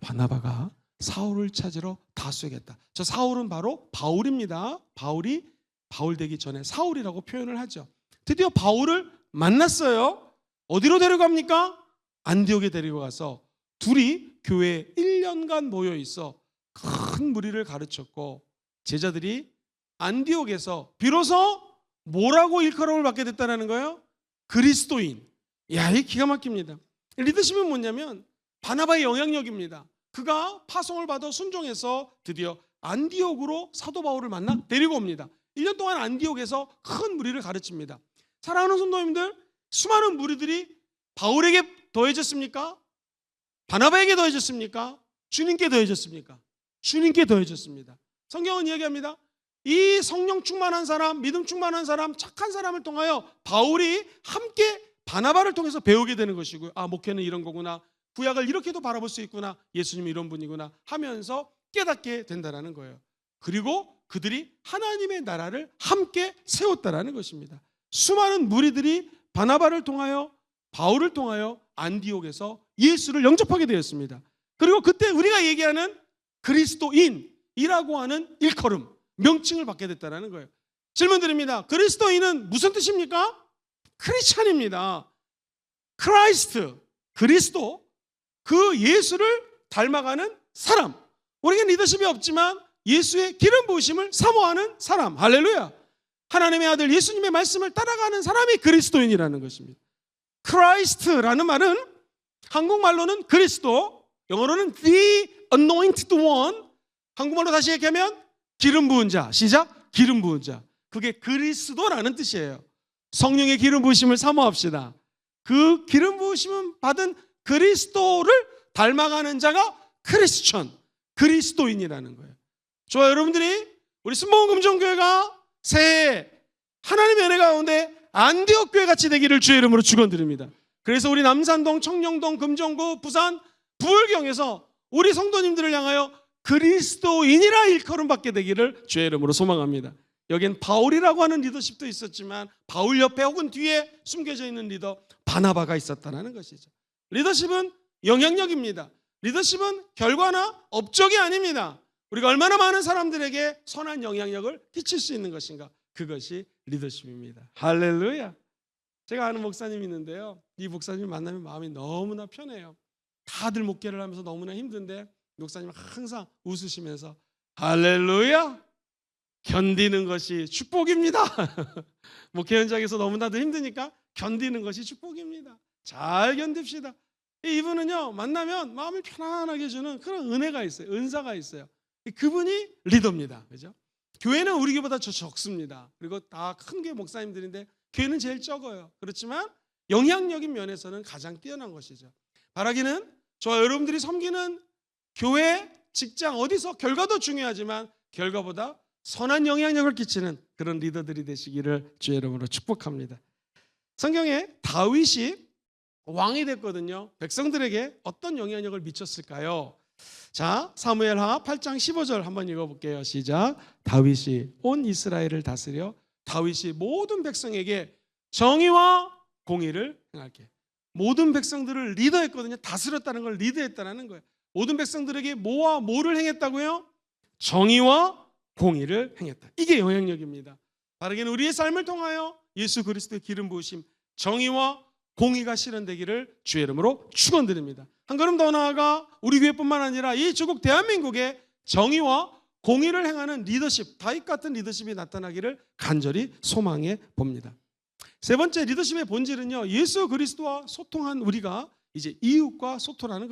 바나바가 사울을 찾으러 다수에게 했다. 저 사울은 바로 바울입니다. 바울이 바울 되기 전에 사울이라고 표현을 하죠. 드디어 바울을 만났어요. 어디로 데려갑니까? 안디옥에 데리고 가서 둘이 교회에 1년간 모여 있어 큰 무리를 가르쳤고, 제자들이 안디옥에서 비로소 뭐라고 일컬음을 받게 됐다는 거예요? 그리스도인. 이 기가 막힙니다. 리더십은 뭐냐면 바나바의 영향력입니다. 그가 파송을 받아 순종해서 드디어 안디옥으로 사도 바울을 만나 데리고 옵니다. 1년 동안 안디옥에서 큰 무리를 가르칩니다. 사랑하는 성도님들, 수많은 무리들이 바울에게 더해졌습니까? 바나바에게 더해졌습니까? 주님께 더해졌습니까? 주님께 더해졌습니다. 성경은 이야기합니다. 이 성령 충만한 사람, 믿음 충만한 사람, 착한 사람을 통하여 바울이 함께 바나바를 통해서 배우게 되는 것이고요. 목회는 이런 거구나, 구약을 이렇게도 바라볼 수 있구나, 예수님이 이런 분이구나 하면서 깨닫게 된다는 거예요. 그리고 그들이 하나님의 나라를 함께 세웠다라는 것입니다. 수많은 무리들이 바나바를 통하여, 바울을 통하여 안디옥에서 예수를 영접하게 되었습니다. 그리고 그때 우리가 얘기하는 그리스도인이라고 하는 일컬음, 명칭을 받게 됐다는 거예요. 질문 드립니다. 그리스도인은 무슨 뜻입니까? 크리스찬입니다. 크라이스트, 그리스도, 그 예수를 닮아가는 사람. 우리에게 리더십이 없지만 예수의 기름 부으심을 사모하는 사람. 할렐루야. 하나님의 아들 예수님의 말씀을 따라가는 사람이 그리스도인이라는 것입니다. 크라이스트라는 말은 한국말로는 그리스도, 영어로는 the anointed one, 한국말로 다시 얘기하면 기름 부은 자. 시작. 기름 부은 자. 그게 그리스도라는 뜻이에요. 성령의 기름 부으심을 사모합시다. 그 기름 부으심을 받은 그리스도를 닮아가는 자가 크리스천, 그리스도인이라는 거예요. 좋아요. 여러분들이 우리 순복음금정교회가 새해 하나님의 은혜 가운데 안디옥교회 같이 되기를 주의 이름으로 축원드립니다. 그래서 우리 남산동, 청량동, 금정구, 부산, 부울경에서 우리 성도님들을 향하여 그리스도인이라 일컬음 받게 되기를 주의 이름으로 소망합니다. 여기엔 바울이라고 하는 리더십도 있었지만 바울 옆에 혹은 뒤에 숨겨져 있는 리더 바나바가 있었다는 것이죠. 리더십은 영향력입니다. 리더십은 결과나 업적이 아닙니다. 우리가 얼마나 많은 사람들에게 선한 영향력을 끼칠 수 있는 것인가, 그것이 리더십입니다. 할렐루야. 제가 아는 목사님이 있는데요, 이 목사님 만나면 마음이 너무나 편해요. 다들 목회를 하면서 너무나 힘든데 목사님은 항상 웃으시면서 할렐루야, 견디는 것이 축복입니다. 목회 현장에서 너무나도 힘드니까 견디는 것이 축복입니다. 잘 견딥시다. 이분은요, 만나면 마음을 편안하게 해주는 그런 은혜가 있어요. 은사가 있어요. 그분이 리더입니다. 그죠? 교회는 우리 교회보다 적습니다. 그리고 다 큰 교회 목사님들인데 교회는 제일 적어요. 그렇지만 영향력인 면에서는 가장 뛰어난 것이죠. 바라기는 저와 여러분들이 섬기는 교회, 직장 어디서 결과도 중요하지만 결과보다 선한 영향력을 끼치는 그런 리더들이 되시기를 주의 이름으로 축복합니다. 성경에 다윗이 왕이 됐거든요. 백성들에게 어떤 영향력을 미쳤을까요? 자, 사무엘하 8장 15절 한번 읽어볼게요. 시작. 다윗이 온 이스라엘을 다스려 다윗이 모든 백성에게 정의와 공의를 행할게. 모든 백성들을 리더했거든요. 다스렸다는 걸 리드했다는 거예요. 모든 백성들에게 뭐와 뭐를 행했다고요? 정의와 공의를 행했다. 이게 영향력입니다. 바르게는 우리의 삶을 통하여 예수 그리스도의 기름 부으심, 정의와 공의가 실현되기를 주의 이름으로 축원드립니다. 한 걸음 더 나아가 우리 교회뿐만 아니라 이 조국 대한민국에 정의와 공의를 행하는 리더십, 다윗 같은 리더십이 나타나기를 간절히 소망해 봅니다. 세 번째, 리더십의 본질은요, 예수 그리스도와 소통한 우리가 이제 이웃과 소통하는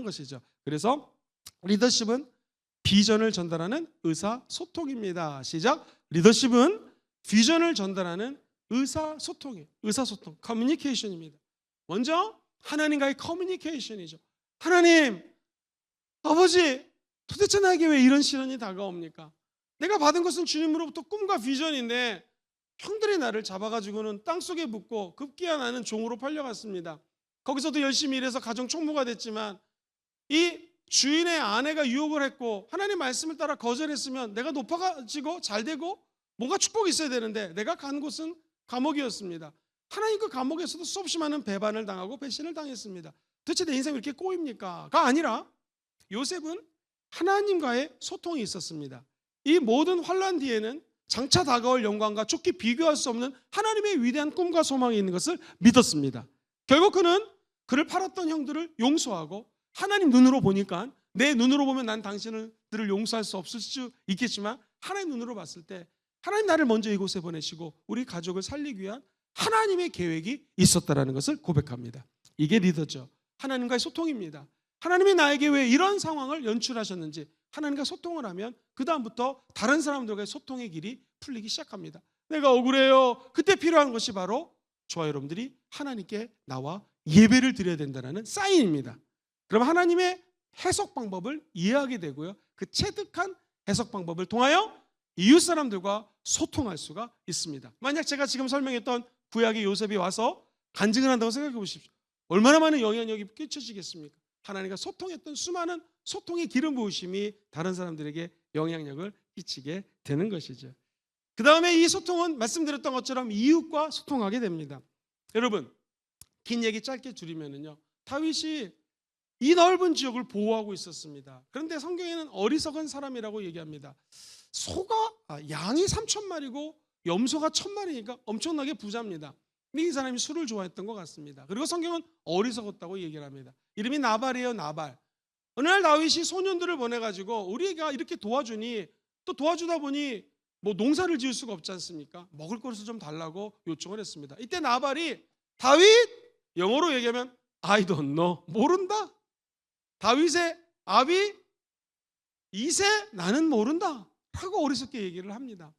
것이죠. 그래서 리더십은 비전을 전달하는 의사소통입니다. 시작. 리더십은 비전을 전달하는 의사소통이에요. 의사소통, 커뮤니케이션입니다. 먼저 하나님과의 커뮤니케이션이죠. 하나님, 아버지, 도대체 나에게 왜 이런 시련이 다가옵니까? 내가 받은 것은 주님으로부터 꿈과 비전인데 형들이 나를 잡아가지고는 땅속에 묻고 급기야 나는 종으로 팔려갔습니다. 거기서도 열심히 일해서 가정 총무가 됐지만 이 주인의 아내가 유혹을 했고 하나님 말씀을 따라 거절했으면 내가 높아가지고 잘되고 뭔가 축복이 있어야 되는데 내가 간 곳은 감옥이었습니다. 하나님 그 감옥에서도 수없이 많은 배반을 당하고 배신을 당했습니다. 도대체 내 인생이 왜 이렇게 꼬입니까? 가 아니라 요셉은 하나님과의 소통이 있었습니다. 이 모든 환난 뒤에는 장차 다가올 영광과 좋게 비교할 수 없는 하나님의 위대한 꿈과 소망이 있는 것을 믿었습니다. 결국 그는 그를 팔았던 형들을 용서하고 하나님 눈으로 보니까 내 눈으로 보면 난 당신들을 용서할 수 없을 수 있겠지만 하나님 눈으로 봤을 때 하나님 나를 먼저 이곳에 보내시고 우리 가족을 살리기 위한 하나님의 계획이 있었다라는 것을 고백합니다. 이게 리더죠. 하나님과의 소통입니다. 하나님이 나에게 왜 이런 상황을 연출하셨는지 하나님과 소통을 하면 그 다음부터 다른 사람들과의 소통의 길이 풀리기 시작합니다. 내가 억울해요. 그때 필요한 것이 바로 저와 여러분들이 하나님께 나와 예배를 드려야 된다는 사인입니다. 그럼 하나님의 해석 방법을 이해하게 되고요. 그 체득한 해석 방법을 통하여 이웃 사람들과 소통할 수가 있습니다. 만약 제가 지금 설명했던 구약의 요셉이 와서 간증을 한다고 생각해 보십시오. 얼마나 많은 영향력이 끼쳐지겠습니까? 하나님과 소통했던 수많은 소통의 기름 부으심이 다른 사람들에게 영향력을 끼치게 되는 것이죠. 그 다음에 이 소통은 말씀드렸던 것처럼 이웃과 소통하게 됩니다. 여러분, 긴 얘기 짧게 줄이면요, 다윗이 이 넓은 지역을 보호하고 있었습니다. 그런데 성경에는 어리석은 사람이라고 얘기합니다. 양이 3,000마리고 염소가 1000마리니까 엄청나게 부자입니다. 근데 이 사람이 술을 좋아했던 것 같습니다. 그리고 성경은 어리석었다고 얘기를 합니다. 이름이 나발이에요. 나발. 어느 날 다윗이 소년들을 보내가지고 우리가 이렇게 도와주니 또 도와주다 보니 뭐 농사를 지을 수가 없지 않습니까? 먹을 것을 좀 달라고 요청을 했습니다. 이때 나발이 다윗, 영어로 얘기하면 I don't know, 모른다. 다윗의 아비 이세 나는 모른다 라고 어리석게 얘기를 합니다.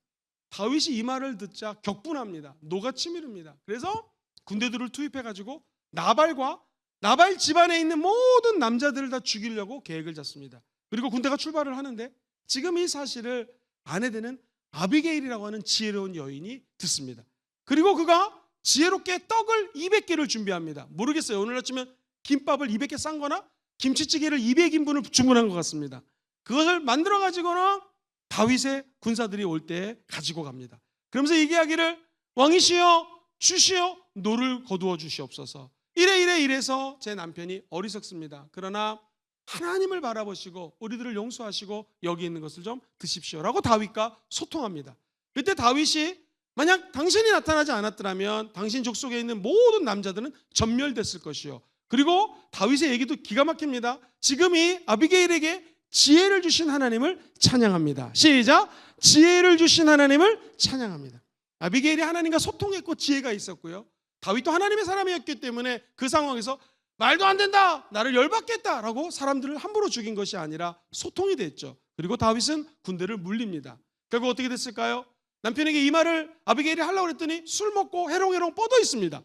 다윗이 이 말을 듣자 격분합니다. 노가 치밀습니다. 그래서 군대들을 투입해가지고 나발 집안에 있는 모든 남자들을 다 죽이려고 계획을 짰습니다. 그리고 군대가 출발을 하는데 지금 이 사실을 아내 되는 아비게일이라고 하는 지혜로운 여인이 듣습니다. 그리고 그가 지혜롭게 떡을 200개를 준비합니다. 모르겠어요. 오늘 아침에 김밥을 200개 싼 거나 김치찌개를 200인분을 주문한 것 같습니다. 그것을 만들어 가지고는 다윗의 군사들이 올 때 가지고 갑니다. 그러면서 얘기하기를 왕이시여 주시어 노를 거두어 주시옵소서. 이래서 제 남편이 어리석습니다. 그러나 하나님을 바라보시고 우리들을 용서하시고 여기 있는 것을 좀 드십시오라고 다윗과 소통합니다. 그때 다윗이 만약 당신이 나타나지 않았더라면 당신 족속에 있는 모든 남자들은 전멸됐을 것이요. 그리고 다윗의 얘기도 기가 막힙니다. 지금 이 아비게일에게 지혜를 주신 하나님을 찬양합니다. 시작. 지혜를 주신 하나님을 찬양합니다. 아비게일이 하나님과 소통했고 지혜가 있었고요. 다윗도 하나님의 사람이었기 때문에 그 상황에서 말도 안 된다, 나를 열받겠다라고 사람들을 함부로 죽인 것이 아니라 소통이 됐죠. 그리고 다윗은 군대를 물립니다. 결국 어떻게 됐을까요? 남편에게 이 말을 아비게일이 하려고 했더니 술 먹고 해롱해롱 뻗어 있습니다.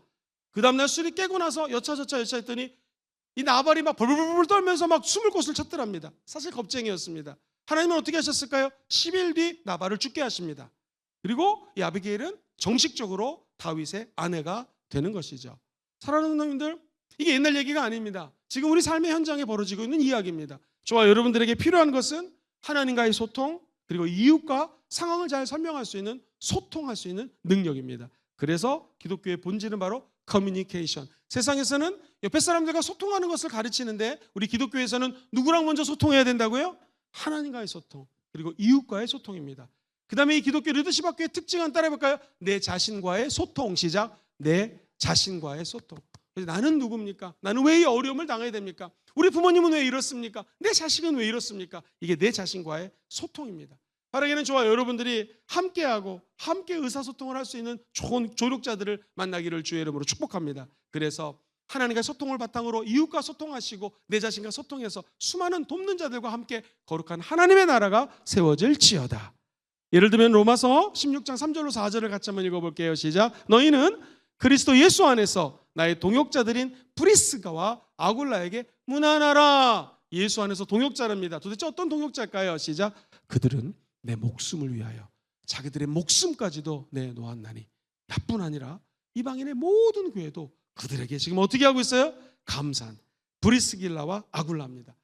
그 다음날 술이 깨고 나서 여차저차 했더니 이 나발이 막 벌벌벌 떨면서 막 숨을 곳을 찾더랍니다. 사실 겁쟁이였습니다. 하나님은 어떻게 하셨을까요? 10일 뒤 나발을 죽게 하십니다. 그리고 이 아비게일은 정식적으로 다윗의 아내가 되는 것이죠. 사랑하는 성도님들, 이게 옛날 얘기가 아닙니다. 지금 우리 삶의 현장에 벌어지고 있는 이야기입니다. 저와 여러분들에게 필요한 것은 하나님과의 소통, 그리고 이웃과 상황을 잘 설명할 수 있는 소통할 수 있는 능력입니다. 그래서 기독교의 본질은 바로 커뮤니케이션. 세상에서는 옆에 사람들과 소통하는 것을 가르치는데 우리 기독교에서는 누구랑 먼저 소통해야 된다고요? 하나님과의 소통, 그리고 이웃과의 소통입니다. 그 다음에 이 기독교 리더십 학교의 특징 한번 따라해볼까요? 내 자신과의 소통. 시작. 내 자신과의 소통. 나는 누굽니까? 나는 왜 이 어려움을 당해야 됩니까? 우리 부모님은 왜 이렇습니까? 내 자식은 왜 이렇습니까? 이게 내 자신과의 소통입니다. 바라기는 저와 여러분들이 함께하고 함께 의사소통을 할 수 있는 좋은 조력자들을 만나기를 주의 이름으로 축복합니다. 그래서 하나님과 소통을 바탕으로 이웃과 소통하시고 내 자신과 소통해서 수많은 돕는 자들과 함께 거룩한 하나님의 나라가 세워질지어다. 예를 들면 로마서 16장 3절로 4절을 같이 한번 읽어볼게요. 시작. 너희는 그리스도 예수 안에서 나의 동역자들인 브리스가와 아굴라에게 문안하라. 예수 안에서 동역자랍니다. 도대체 어떤 동역자일까요? 시작. 그들은 내 목숨을 위하여 자기들의 목숨까지도 내놓았나니 나뿐 아니라 이방인의 모든 교회도 그들에게 지금 어떻게 하고 있어요? 감사한 브리스길라와 아굴라입니다.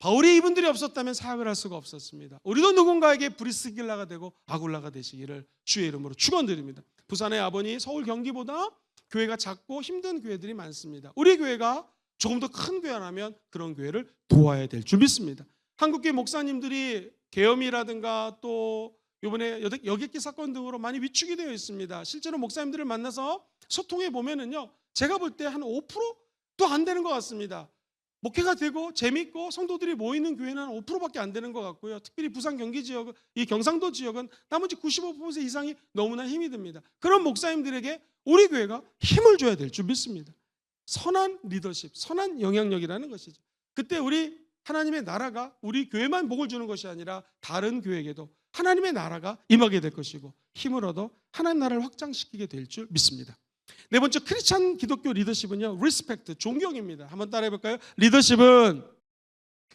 바울이 이분들이 없었다면 사역을 할 수가 없었습니다. 우리도 누군가에게 브리스길라가 되고 아굴라가 되시기를 주의 이름으로 축원드립니다. 부산의 아버니 서울 경기보다 교회가 작고 힘든 교회들이 많습니다. 우리 교회가 조금 더 큰 교회라면 그런 교회를 도와야 될 줄 믿습니다. 한국교회 목사님들이 계엄이라든가 또 이번에 여객기 사건 등으로 많이 위축이 되어 있습니다. 실제로 목사님들을 만나서 소통해 보면은요, 제가 볼 때 한 5%도 안 되는 것 같습니다. 목회가 되고 재밌고 성도들이 모이는 교회는 한 5%밖에 안 되는 것 같고요. 특별히 부산 경기 지역, 이 경상도 지역은 나머지 95% 이상이 너무나 힘이 듭니다. 그런 목사님들에게 우리 교회가 힘을 줘야 될 줄 믿습니다. 선한 리더십, 선한 영향력이라는 것이죠. 그때 우리 하나님의 나라가 우리 교회만 복을 주는 것이 아니라 다른 교회에게도 하나님의 나라가 임하게 될 것이고 힘을 얻어 하나님 나라를 확장시키게 될 줄 믿습니다. 네 번째 크리스찬 기독교 리더십은요, 리스펙트, 존경입니다. 한번 따라해 볼까요? 리더십은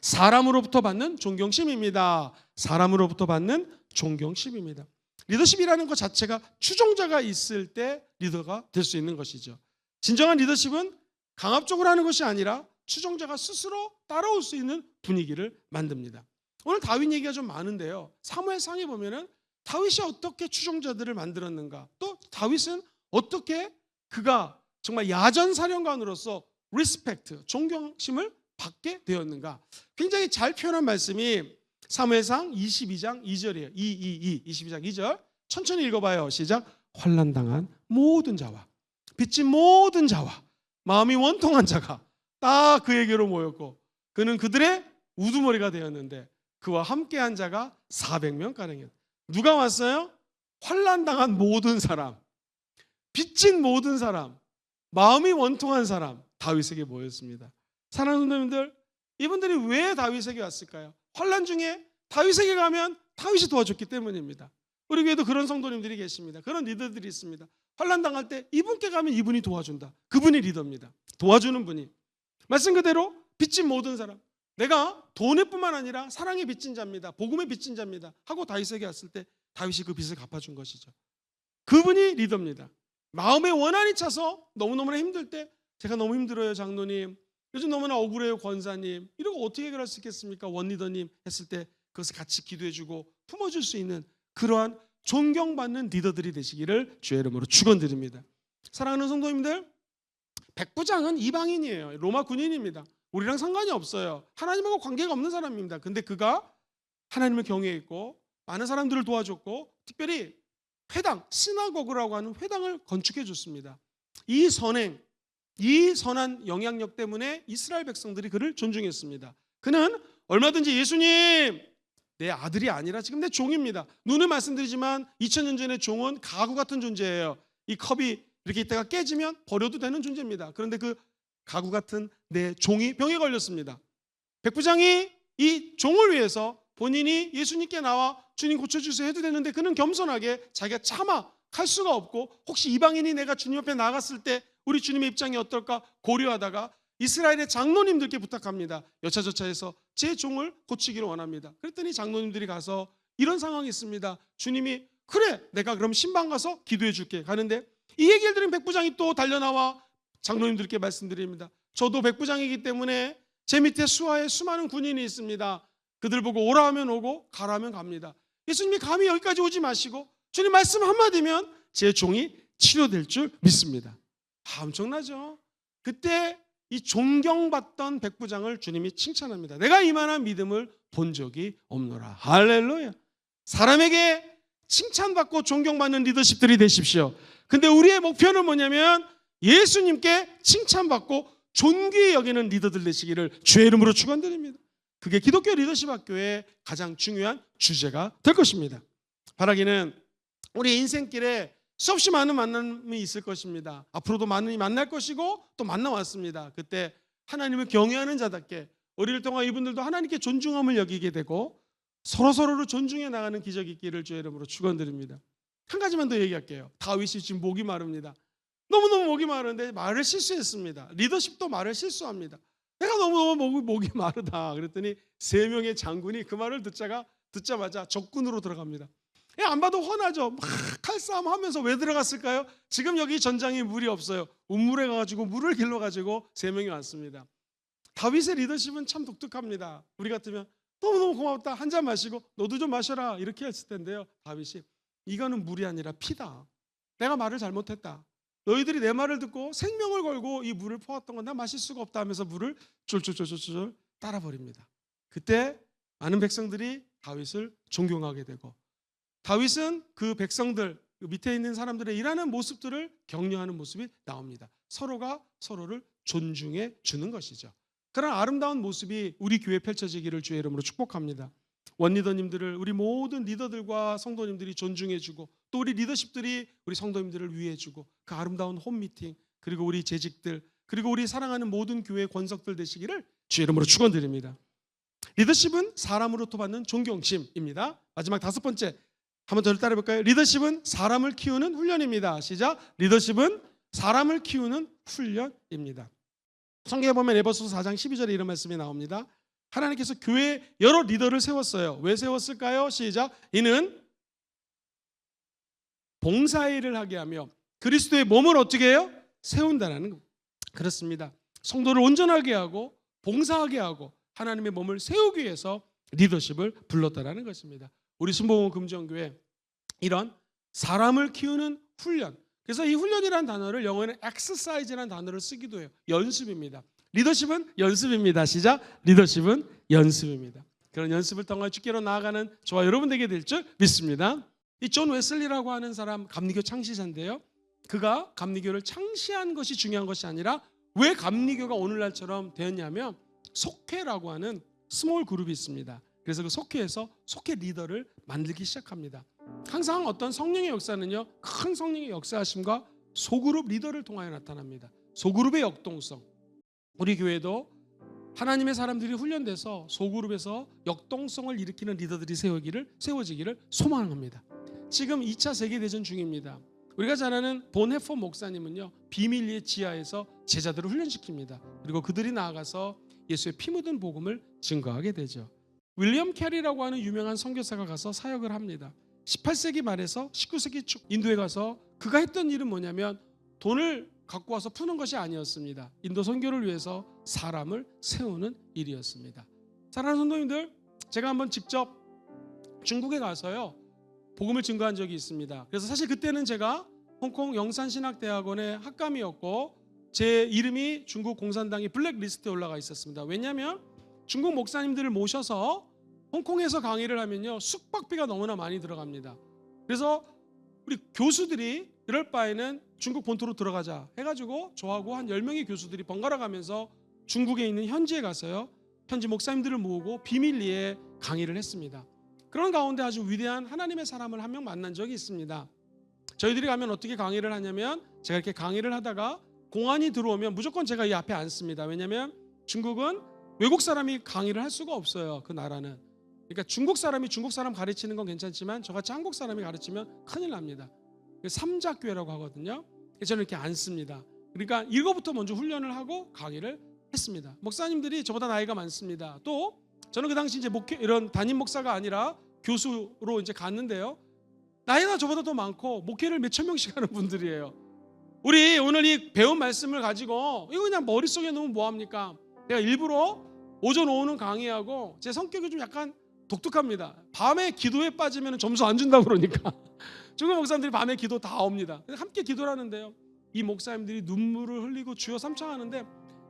사람으로부터 받는 존경심입니다. 사람으로부터 받는 존경심입니다. 리더십이라는 것 자체가 추종자가 있을 때 리더가 될 수 있는 것이죠. 진정한 리더십은 강압적으로 하는 것이 아니라 추종자가 스스로 따라올 수 있는 분위기를 만듭니다. 오늘 다윗 얘기가 좀 많은데요, 사무엘상에 보면은 다윗이 어떻게 추종자들을 만들었는가, 또 다윗은 어떻게 그가 정말 야전사령관으로서 리스펙트, 존경심을 받게 되었는가, 굉장히 잘 표현한 말씀이 사무엘상 22장 2절이에요. 22장 2절 천천히 읽어봐요. 시작. 환난당한 모든 자와 빚진 모든 자와 마음이 원통한 자가 다 그에게로 모였고 그는 그들의 우두머리가 되었는데 그와 함께한 자가 400명가량이었다. 누가 왔어요? 환난당한 모든 사람, 빚진 모든 사람, 마음이 원통한 사람, 다윗에게 모였습니다. 사랑하는 성도님들, 이분들이 왜 다윗에게 왔을까요? 환난 중에 다윗에게 가면 다윗이 도와줬기 때문입니다. 우리 교회도 그런 성도님들이 계십니다. 그런 리더들이 있습니다. 환난 당할 때 이분께 가면 이분이 도와준다. 그분이 리더입니다. 도와주는 분이. 말씀 그대로 빚진 모든 사람, 내가 돈에 뿐만 아니라 사랑에 빚진 자입니다. 복음에 빚진 자입니다 하고 다윗에게 왔을 때 다윗이 그 빚을 갚아준 것이죠. 그분이 리더입니다. 마음에 원한이 차서 너무너무나 힘들 때 제가 너무 힘들어요 장로님, 요즘 너무나 억울해요 권사님, 이러고 어떻게 해결할 수 있겠습니까 원리더님 했을 때 그것을 같이 기도해주고 품어줄 수 있는 그러한 존경받는 리더들이 되시기를 주의 이름으로 축원드립니다. 사랑하는 성도님들, 백부장은 이방인이에요. 로마 군인입니다. 우리랑 상관이 없어요. 하나님하고 관계가 없는 사람입니다. 근데 그가 하나님을 경외했고 많은 사람들을 도와줬고 특별히 회당, 시나고그라고 하는 회당을 건축해 줬습니다. 이 선행, 이 선한 영향력 때문에 이스라엘 백성들이 그를 존중했습니다. 그는 얼마든지 예수님, 내 아들이 아니라 지금 내 종입니다. 눈을 말씀드리지만 2000년 전에 종은 가구 같은 존재예요. 이 컵이 이렇게 있다가 깨지면 버려도 되는 존재입니다. 그런데 그 가구 같은 내 종이 병에 걸렸습니다. 백부장이 이 종을 위해서 본인이 예수님께 나와 주님 고쳐주세요 해도 되는데 그는 겸손하게 자기가 차마 할 수가 없고 혹시 이방인이 내가 주님 옆에 나갔을 때 우리 주님의 입장이 어떨까 고려하다가 이스라엘의 장로님들께 부탁합니다. 여차저차해서 제 종을 고치기를 원합니다. 그랬더니 장로님들이 가서 이런 상황이 있습니다. 주님이 그래 내가 그럼 신방 가서 기도해 줄게 가는데 이 얘기를 들은 백부장이 또 달려나와 장로님들께 말씀드립니다. 저도 백부장이기 때문에 제 밑에 수하에 수많은 군인이 있습니다. 그들 보고 오라 하면 오고 가라 하면 갑니다. 예수님이 감히 여기까지 오지 마시고 주님 말씀 한마디면 제 종이 치료될 줄 믿습니다. 엄청나죠? 그때 이 존경받던 백부장을 주님이 칭찬합니다. 내가 이만한 믿음을 본 적이 없노라. 할렐루야. 사람에게 칭찬받고 존경받는 리더십들이 되십시오. 근데 우리의 목표는 뭐냐면 예수님께 칭찬받고 존귀히 여기는 리더들 되시기를 주의 이름으로 축원드립니다. 그게 기독교 리더십 학교의 가장 중요한 주제가 될 것입니다. 바라기는 우리 인생길에 수없이 많은 만남이 있을 것입니다. 앞으로도 많이 만날 것이고 또 만나왔습니다. 그때 하나님을 경외하는 자답게 우리를 통한 이분들도 하나님께 존중함을 여기게 되고 서로서로를 존중해 나가는 기적이 있기를 주의 이름으로 축원드립니다. 한 가지만 더 얘기할게요. 다윗이 지금 목이 마릅니다. 너무너무 목이 마른데 말을 실수했습니다. 리더십도 말을 실수합니다. 내가 너무너무 목이 마르다 그랬더니 3명의 장군이 그 말을 듣자마자 적군으로 들어갑니다. 안 봐도 훤하죠. 막 칼싸움 하면서 왜 들어갔을까요? 지금 여기 전장에 물이 없어요. 운물에 가가지고 물을 길러가지고 3명이 왔습니다. 다윗의 리더십은 참 독특합니다. 우리 같으면 너무너무 고맙다 한 잔 마시고 너도 좀 마셔라 이렇게 했을 텐데요. 다윗이 이거는 물이 아니라 피다. 내가 말을 잘못했다. 너희들이 내 말을 듣고 생명을 걸고 이 물을 퍼왔던 건 나 마실 수가 없다 하면서 물을 쫄쫄쫄쫄 따라버립니다. 그때 많은 백성들이 다윗을 존경하게 되고 다윗은 그 백성들 그 밑에 있는 사람들의 일하는 모습들을 격려하는 모습이 나옵니다. 서로가 서로를 존중해 주는 것이죠. 그런 아름다운 모습이 우리 교회에 펼쳐지기를 주의 이름으로 축복합니다. 원리더님들을 우리 모든 리더들과 성도님들이 존중해주고 또 우리 리더십들이 우리 성도님들을 위해주고 그 아름다운 홈미팅 그리고 우리 재직들 그리고 우리 사랑하는 모든 교회 권석들 되시기를 주의 이름으로 축원드립니다. 리더십은 사람으로부터 받는 존경심입니다. 마지막 5번째 한번 더 따라해볼까요? 리더십은 사람을 키우는 훈련입니다. 시작. 리더십은 사람을 키우는 훈련입니다. 성경에 보면 에베소서 4장 12절에 이런 말씀이 나옵니다. 하나님께서 교회에 여러 리더를 세웠어요. 왜 세웠을까요? 시작. 이는 봉사일을 하게 하며 그리스도의 몸을 어떻게 해요? 세운다는 것. 그렇습니다. 성도를 온전하게 하고 봉사하게 하고 하나님의 몸을 세우기 위해서 리더십을 불렀다라는 것입니다. 우리 순복음 금정교회 이런 사람을 키우는 훈련. 그래서 이 훈련이라는 단어를 영어에는 exercise라는 단어를 쓰기도 해요. 연습입니다. 리더십은 연습입니다. 시작. 리더십은 연습입니다. 그런 연습을 통해 주께로 나아가는 저와 여러분 되게 될 줄 믿습니다. 이 존 웨슬리라고 하는 사람 감리교 창시자인데요. 그가 감리교를 창시한 것이 중요한 것이 아니라 왜 감리교가 오늘날처럼 되었냐면 속회라고 하는 스몰 그룹이 있습니다. 그래서 그 속회에서 속회 리더를 만들기 시작합니다. 항상 어떤 성령의 역사는요, 큰 성령의 역사하심과 소그룹 리더를 통하여 나타납니다. 소그룹의 역동성. 우리 교회도 하나님의 사람들이 훈련돼서 소그룹에서 역동성을 일으키는 리더들이 세워지기를 소망합니다. 지금 2차 세계대전 중입니다. 우리가 잘 아는 본 해퍼 목사님은요, 비밀리의 지하에서 제자들을 훈련시킵니다. 그리고 그들이 나아가서 예수의 피 묻은 복음을 증거하게 되죠. 윌리엄 캐리라고 하는 유명한 선교사가 가서 사역을 합니다. 18세기 말에서 19세기 초 인도에 가서 그가 했던 일은 뭐냐면 돈을 갖고 와서 푸는 것이 아니었습니다. 인도 선교를 위해서 사람을 세우는 일이었습니다. 사랑하는 성도님들, 제가 한번 직접 중국에 가서요 복음을 증거한 적이 있습니다. 그래서 사실 그때는 제가 홍콩 영산신학대학원의 학감이었고 제 이름이 중국 공산당의 블랙리스트에 올라가 있었습니다. 왜냐하면 중국 목사님들을 모셔서 홍콩에서 강의를 하면요 숙박비가 너무나 많이 들어갑니다. 그래서 우리 교수들이 이럴 바에는 중국 본토로 들어가자 해가지고 저하고 한 10명의 교수들이 번갈아 가면서 중국에 있는 현지에 가서요 현지 목사님들을 모으고 비밀리에 강의를 했습니다. 그런 가운데 아주 위대한 하나님의 사람을 한 명 만난 적이 있습니다. 저희들이 가면 어떻게 강의를 하냐면 제가 이렇게 강의를 하다가 공안이 들어오면 무조건 제가 이 앞에 앉습니다. 왜냐하면 중국은 외국 사람이 강의를 할 수가 없어요. 그 나라는. 그러니까 중국 사람이 중국 사람 가르치는 건 괜찮지만 저같이 한국 사람이 가르치면 큰일 납니다. 삼자교회라고 하거든요. 저는 이렇게 앉습니다. 그러니까 이거부터 먼저 훈련을 하고 강의를 했습니다. 목사님들이 저보다 나이가 많습니다. 또 저는 그 당시 이제 이런 담임 목사가 아니라 교수로 이제 갔는데요. 나이가 저보다 더 많고 목회를 몇천 명씩 하는 분들이에요. 우리 오늘 이 배운 말씀을 가지고 이거 그냥 머릿속에 넣으면 뭐합니까? 제가 일부러 오전 오후는 강의하고 제 성격이 좀 약간 독특합니다. 밤에 기도에 빠지면 점수 안 준다고 그러니까 중국 목사님들이 밤에 기도 다 옵니다. 함께 기도를 하는데요. 이 목사님들이 눈물을 흘리고 주여 삼창하는데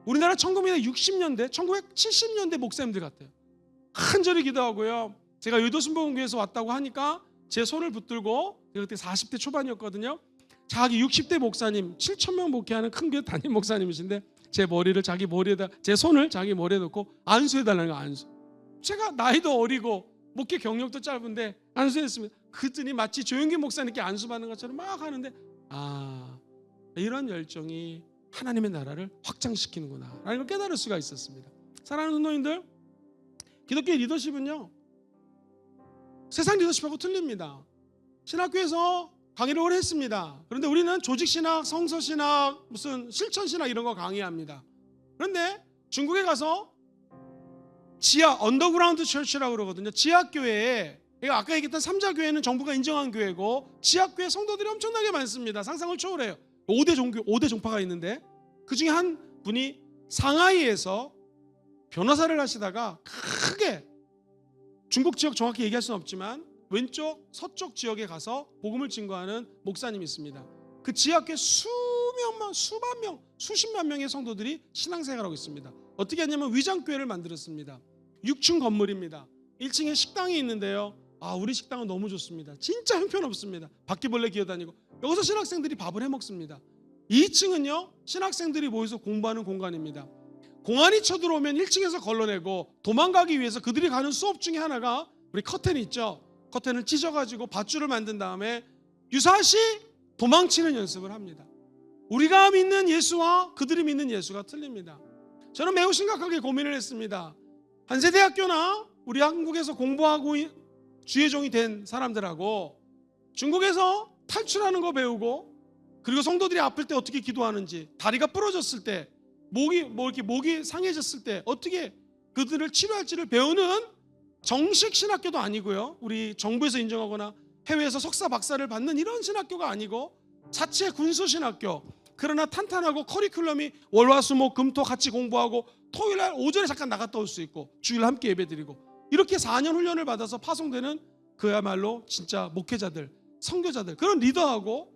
우리나라 1960년대, 1970년대 목사님들 같아요. 간절히 기도하고요. 제가 여의도 순복음교회에서 왔다고 하니까 제 손을 붙들고 제가 그때 40대 초반이었거든요. 자기 60대 목사님 7,000명 목회하는 큰 교회 담임 목사님이신데 제 머리를 자기 머리에다 제 손을 자기 머리에 놓고 안수해달라는 거예요. 안수. 제가 나이도 어리고 목회 경력도 짧은데 안수했습니다. 그랬더니 마치 조영기 목사님께 안수받는 것처럼 막 하는데 이런 열정이 하나님의 나라를 확장시키는구나 라는 걸 깨달을 수가 있었습니다. 사랑하는 성도님들, 기독교 리더십은요 세상 리더십하고 틀립니다. 신학교에서 강의를 오래 했습니다. 그런데 우리는 조직신학, 성서신학, 무슨 실천신학 이런 거 강의합니다. 그런데 중국에 가서 지하 언더그라운드 처치라고 그러거든요. 지하교회에 아까 얘기했던 삼자교회는 정부가 인정한 교회고 지하교회 성도들이 엄청나게 많습니다. 상상을 초월해요. 5대 종파가 있는데 그중에 한 분이 상하이에서 변호사를 하시다가 크게 중국 지역 정확히 얘기할 수는 없지만 왼쪽 서쪽 지역에 가서 복음을 증거하는 목사님이 있습니다. 그 지하교회 수만 명, 수십만 명의 성도들이 신앙생활하고 있습니다. 어떻게 했냐면 위장교회를 만들었습니다. 6층 건물입니다. 1층에 식당이 있는데요. 우리 식당은 너무 좋습니다. 진짜 형편없습니다. 바퀴벌레 기어다니고 여기서 신학생들이 밥을 해먹습니다. 2층은요 신학생들이 모여서 공부하는 공간입니다. 공안이 쳐들어오면 1층에서 걸러내고 도망가기 위해서 그들이 가는 수업 중에 하나가 우리 커튼이 있죠. 커튼을 찢어가지고 밧줄을 만든 다음에 유사시 도망치는 연습을 합니다. 우리가 믿는 예수와 그들이 믿는 예수가 틀립니다. 저는 매우 심각하게 고민을 했습니다. 한세대학교나 우리 한국에서 공부하고 주의 종이 된 사람들하고 중국에서 탈출하는 거 배우고 그리고 성도들이 아플 때 어떻게 기도하는지 다리가 부러졌을 때 목이 상해졌을 때 어떻게 그들을 치료할지를 배우는 정식 신학교도 아니고요. 우리 정부에서 인정하거나 해외에서 석사 박사를 받는 이런 신학교가 아니고 자체 군수 신학교. 그러나 탄탄하고 커리큘럼이 월화수목금토 같이 공부하고 토요일날 오전에 잠깐 나갔다 올 수 있고 주일 함께 예배드리고 이렇게 4년 훈련을 받아서 파송되는 그야말로 진짜 목회자들, 선교자들 그런 리더하고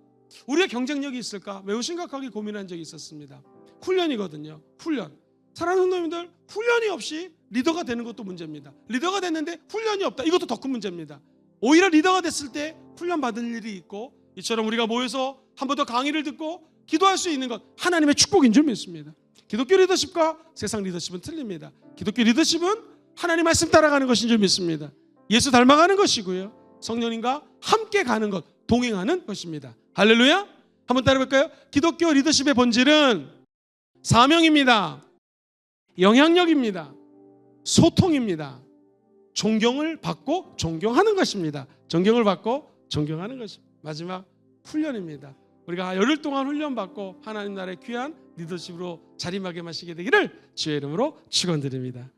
우리의 경쟁력이 있을까 매우 심각하게 고민한 적이 있었습니다. 훈련이거든요. 훈련. 사랑하는 성도님들, 훈련이 없이 리더가 되는 것도 문제입니다. 리더가 됐는데 훈련이 없다. 이것도 더 큰 문제입니다. 오히려 리더가 됐을 때 훈련받은 일이 있고, 이처럼 우리가 모여서 한 번 더 강의를 듣고 기도할 수 있는 것, 하나님의 축복인 줄 믿습니다. 기독교 리더십과 세상 리더십은 틀립니다. 기독교 리더십은 하나님 말씀 따라가는 것인 줄 믿습니다. 예수 닮아가는 것이고요, 성령님과 함께 가는 것, 동행하는 것입니다. 할렐루야. 한번 따라해볼까요? 기독교 리더십의 본질은 사명입니다. 영향력입니다. 소통입니다. 존경을 받고 존경하는 것입니다. 존경을 받고 존경하는 것입니다. 마지막 훈련입니다. 우리가 열흘 동안 훈련받고 하나님 나라의 귀한 리더십으로 자리매김하시게 되기를 주의 이름으로 축원드립니다.